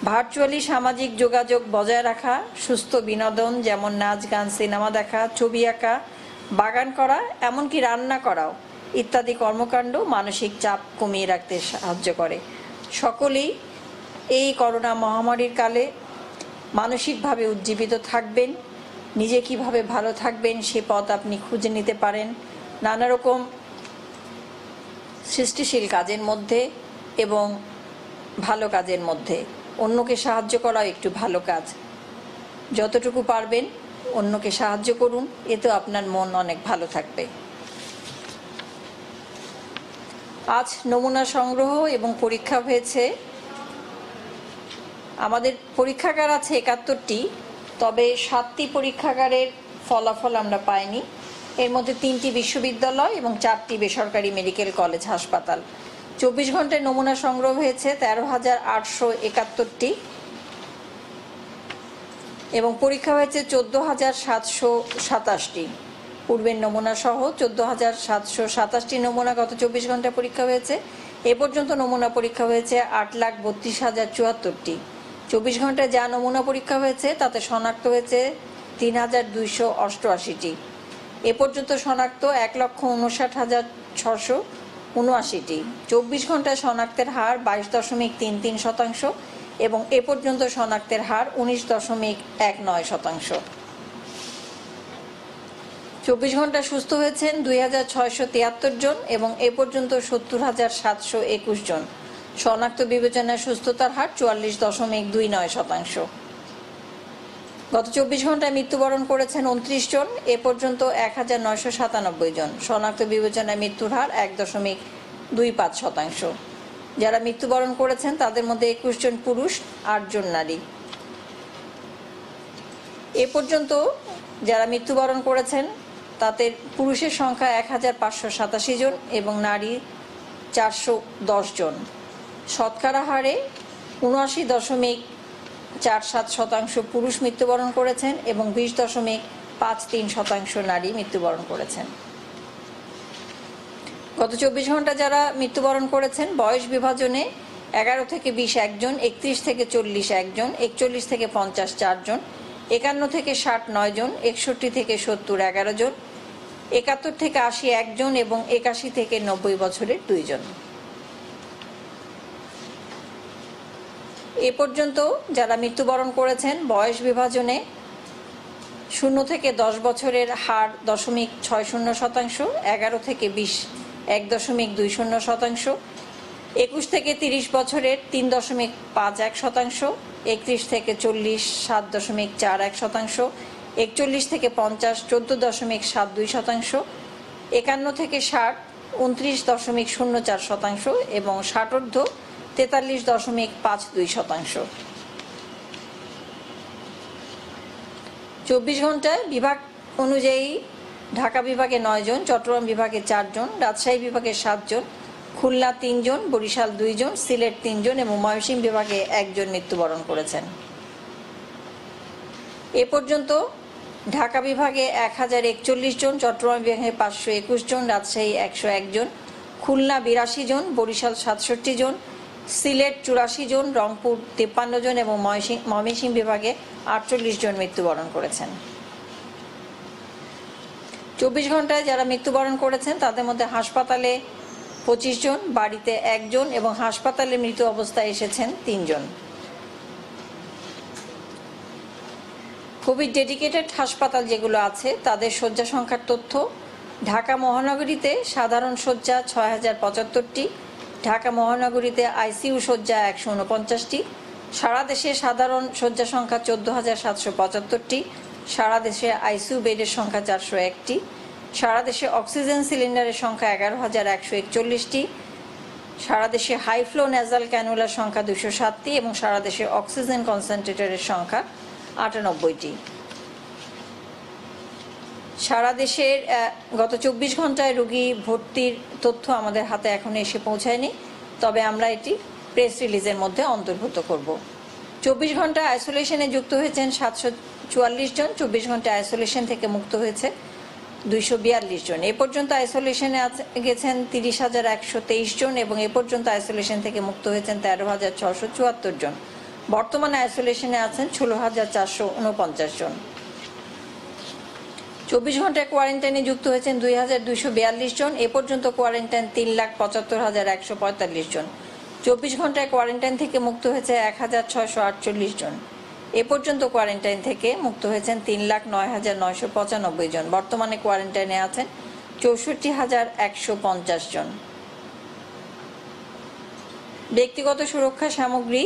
ভার্চুয়ালি সামাজিক যোগাযোগ বজায় রাখা, সুস্থ বিনোদন যেমন নাচ, গান, সিনেমা দেখা, ছবি আঁকা, বাগান করা, এমনকি রান্না করাও ইত্যাদি কর্মকাণ্ড মানসিক চাপ কমিয়ে রাখতে সাহায্য করে। সকলেই এই করোনা মহামারীর কালে মানসিকভাবে উজ্জীবিত থাকবেন। নিজে কিভাবে ভালো থাকবেন সে পথ আপনি খুঁজে নিতে পারেন নানা রকম সৃষ্টিশীল কাজের মধ্যে এবং ভালো কাজের মধ্যে। অন্যকে সাহায্য করা একটু ভালো কাজ। যতটুকু পারবেন অন্যকে সাহায্য করুন, এতে আপনার মন অনেক ভালো থাকবে। আজ নমুনা সংগ্রহ এবং পরীক্ষা হয়েছে। আমাদের পরীক্ষাগার আছে 71টি, তবে 7টি পরীক্ষাগারের ফলাফল আমরা পাইনি। এর মধ্যে 3টি বিশ্ববিদ্যালয় এবং 4টি বেসরকারি মেডিকেল কলেজ হাসপাতাল। 24 ঘন্টায় নমুনা সংগ্রহ হয়েছে 13,871টি এবং পরীক্ষা হয়েছে 14,727টি। পূর্বের নমুনা সহ 14,727টি নমুনা গত 24 ঘন্টায় পরীক্ষা হয়েছে। এ পর্যন্ত নমুনা পরীক্ষা হয়েছে 8,32,074টি। 24 ঘন্টায় যা নমুনা পরীক্ষা হয়েছে তাতে শনাক্ত হয়েছে 3,288টি। এ পর্যন্ত শনাক্ত 1,59,679টি। 24 ঘন্টায় শনাক্তের হার 22.33% এবং এ পর্যন্ত শনাক্তের হার 19.19%। 24 ঘন্টা সুস্থ হয়েছেন 2,673 জন এবং এ পর্যন্ত 70,721 জন। শনাক্ত বিবেচনায় সুস্থতার হার 44.29%। গত 24 ঘন্টায় মৃত্যুবরণ করেছেন 29 জন, এ পর্যন্ত 1,997 জন। শনাক্ত বিবেচনায় মৃত্যুর হার 1.25%। যারা মৃত্যুবরণ করেছেন তাদের মধ্যে 21 জন পুরুষ, 8 জন নারী। এ পর্যন্ত যারা মৃত্যুবরণ করেছেন তাতে পুরুষের সংখ্যা 1,587 জন এবং নারী 410 জন। শতকরা হারে 79.47% পুরুষ মৃত্যুবরণ করেছেন এবং 20.53% নারী মৃত্যুবরণ করেছেন। গত 24 ঘন্টা যারা মৃত্যুবরণ করেছেন বয়স বিভাজনে 11 থেকে 20 একজন, 31 থেকে 40 একজন, 41 থেকে 50 4 জন, 51 থেকে 60 9 জন, 61 থেকে 70 11 জন, 71 থেকে 80 একজন এবং 81 থেকে 90 বছরের 2 জন। এ পর্যন্ত যারা মৃত্যুবরণ করেছেন বয়স বিভাজনে 0 থেকে 10 বছরের হার 0.60%, 11 থেকে 20 1.20%, 21 থেকে 30 বছরের 3.51%, 31 থেকে 40 7.41%, 41 থেকে 50 14.72%, 51 থেকে 60 29.04% এবং 60 43.52%। 24 ঘন্টায় বিভাগ অনুযায়ী ঢাকা বিভাগে 9 জন, চট্টগ্রাম বিভাগে 4 জন, রাজশাহী বিভাগে 7 জন, খুলনা 3 জন, বরিশাল 2 জন, সিলেট 3 জন এবং ময়মনসিংহ বিভাগে 1 জন মৃত্যুবরণ করেছেন। এ পর্যন্ত ঢাকা বিভাগে 1041 জন, চট্টগ্রাম বিভাগে 521 জন, রাজশাহী 101 জন, খুলনা 82 জন, বরিশাল 67 জন, সিলেট 84 জন, রংপুর 53 জন এবং ময়মনসিংহ বিভাগে 48 জন মৃত্যুবরণ করেছেন। 24 ঘন্টায় যারা মৃত্যুবরণ করেছেন তাদের মধ্যে হাসপাতালে 25 জন, বাড়িতে 1 জন এবং হাসপাতালে মৃত অবস্থায় এসেছেন 3 জন। কোভিড ডেডিকেটেড হাসপাতাল যেগুলো আছে তাদের শয্যা সংখ্যার তথ্য: ঢাকা মহানগরীতে সাধারণ শয্যা 6,075টি, ঢাকা মহানগরীতে আইসিইউ শয্যা 149টি, সারা দেশে সাধারণ শয্যা সংখ্যা 14,775টি, সারা দেশে আইসিইউ বেডের সংখ্যা 401টি, সারা দেশে অক্সিজেন সিলিন্ডারের সংখ্যা 11,141টি, সারা দেশে হাই ফ্লো নেজাল ক্যানুলার সংখ্যা 207টি এবং সারা দেশে অক্সিজেন কনসেন্ট্রেটরের সংখ্যা 98টি। সারা দেশের গত 24 ঘন্টায় রোগী ভর্তির তথ্য আমাদের হাতে এখনো এসে পৌঁছায়নি, তবে আমরা এটি প্রেস রিলিজের মধ্যে অন্তর্ভুক্ত করব। 24 ঘন্টা আইসোলেশনে যুক্ত হয়েছেন 744 জন, 24 ঘন্টা আইসোলেশন থেকে মুক্ত হয়েছে 242 জন। এ পর্যন্ত আইসোলেশনে গেছেন 30,123 জন এবং এ পর্যন্ত আইসোলেশন থেকে মুক্ত হয়েছেন 13,674 জন। বর্তমানে আইসোলেশনে আছেন 16,449 জন। 24 ঘন্টায় কোয়ারেন্টাইনে যুক্ত হয়েছেন 2,242 জন। এ পর্যন্ত কোয়ারেন্টাইন 3,75,145 জন। 24 ঘন্টায় কোয়ারেন্টাইন থেকে মুক্ত হয়েছে 1,648 জন। এ পর্যন্ত কোয়ারেন্টাইন থেকে মুক্ত হয়েছেন 3,09,995 জন। বর্তমানে কোয়ারেন্টাইনে আছেন 64,150 জন। ব্যক্তিগত সুরক্ষা সামগ্রী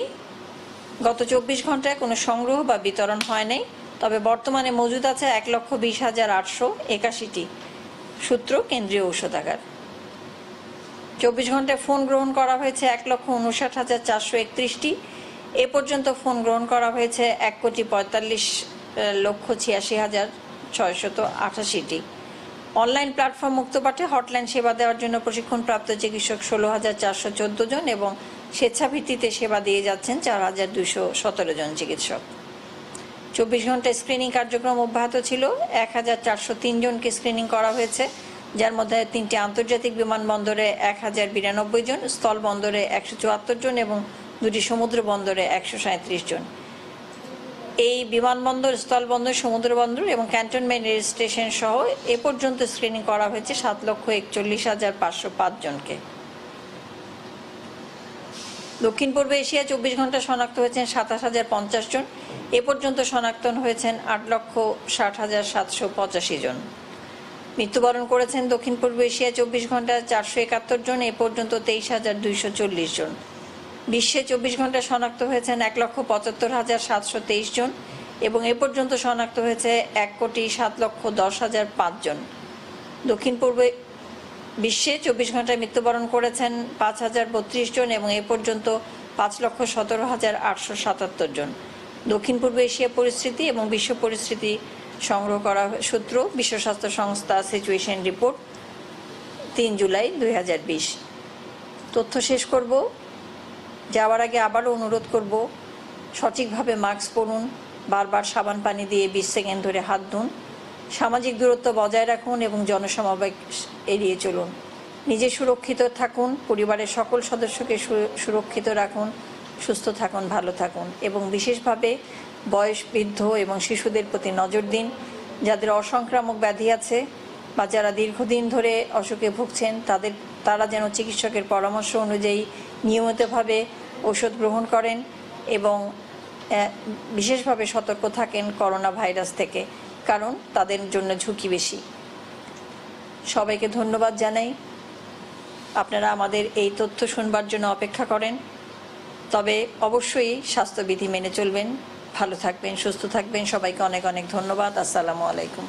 গত 24 ঘন্টায় কোনো সংগ্রহ বা বিতরণ হয় নাই, তবে বর্তমানে মজুদ আছে 1,20,881টি। সূত্র কেন্দ্রীয় ঔষধাগার। 24 ঘন্টায় ফোন গ্রহণ করা হয়েছে 1,59,431টি। এ পর্যন্ত ফোন গ্রহণ করা হয়েছে 1,45,86,688টি। অনলাইন প্ল্যাটফর্ম মুক্তপাঠে হটলাইন সেবা দেওয়ার জন্য প্রশিক্ষণপ্রাপ্ত চিকিৎসক 16,414 জন এবং স্বেচ্ছাভিত্তিতে সেবা দিয়ে যাচ্ছেন 4,217 জন চিকিৎসক। 24 ঘন্টায় স্ক্রিনিং কার্যক্রম অব্যাহত ছিল। 1,403 জনকে স্ক্রিনিং করা হয়েছে, যার মধ্যে 3টি আন্তর্জাতিক বিমানবন্দরে 1,092 জন, স্থল বন্দরে 174 জন এবং 2টি সমুদ্র বন্দরে 137 জন। এই বিমানবন্দর, স্থলবন্দর, সমুদ্র বন্দর এবং ক্যান্টনমেন্ট রেল স্টেশন সহ এ পর্যন্ত স্ক্রিনিং করা হয়েছে 7,41,505 জনকে। দক্ষিণ পূর্ব এশিয়া 24 ঘন্টা শনাক্ত হয়েছেন 27,050 জন। এ পর্যন্ত শনাক্ত হয়েছেন 8,60,785 জন। মৃত্যুবরণ করেছেন দক্ষিণ পূর্ব এশিয়া 24 ঘন্টায় 471 জন। এ পর্যন্ত 23,240 জন। বিশ্বে 24 ঘন্টা শনাক্ত হয়েছেন 1,75,723 জন এবং এ পর্যন্ত শনাক্ত হয়েছে 1,07,10,005 জন। দক্ষিণ পূর্বে বিশ্বে 24 ঘন্টায় মৃত্যুবরণ করেছেন 5,032 জন এবং এ পর্যন্ত 5,17,877 জন। দক্ষিণ পূর্ব এশিয়া পরিস্থিতি এবং বিশ্ব পরিস্থিতি সংগ্রহ করা সূত্র বিশ্ব স্বাস্থ্য সংস্থা সিচুয়েশন রিপোর্ট 3 জুলাই 2020। তথ্য শেষ করব, যাওয়ার আগে আবারও অনুরোধ করব, সঠিকভাবে মাস্ক পরুন, বারবার সাবান পানি দিয়ে 20 সেকেন্ড ধরে হাত ধুন, সামাজিক দূরত্ব বজায় রাখুন এবং জনসমাবেশ এড়িয়ে চলুন। নিজে সুরক্ষিত থাকুন, পরিবারের সকল সদস্যকে সুরক্ষিত রাখুন, সুস্থ থাকুন, ভালো থাকুন এবং বিশেষভাবে বয়স, বৃদ্ধ এবং শিশুদের প্রতি নজর দিন। যাদের অসংক্রামক ব্যাধি আছে বা যারা দীর্ঘদিন ধরে অসুখে ভুগছেন তারা যেন চিকিৎসকের পরামর্শ অনুযায়ী নিয়মিতভাবে ওষুধ গ্রহণ করেন এবং বিশেষভাবে সতর্ক থাকেন করোনা ভাইরাস থেকে, কারণ তাদের জন্য ঝুঁকি বেশি। সবাইকে ধন্যবাদ জানাই। আপনারা আমাদের এই তথ্য শুনবার জন্য অপেক্ষা করেন, তবে অবশ্যই স্বাস্থ্যবিধি মেনে চলবেন, ভালো থাকবেন, সুস্থ থাকবেন। সবাইকে অনেক অনেক ধন্যবাদ। আসসালামু আলাইকুম।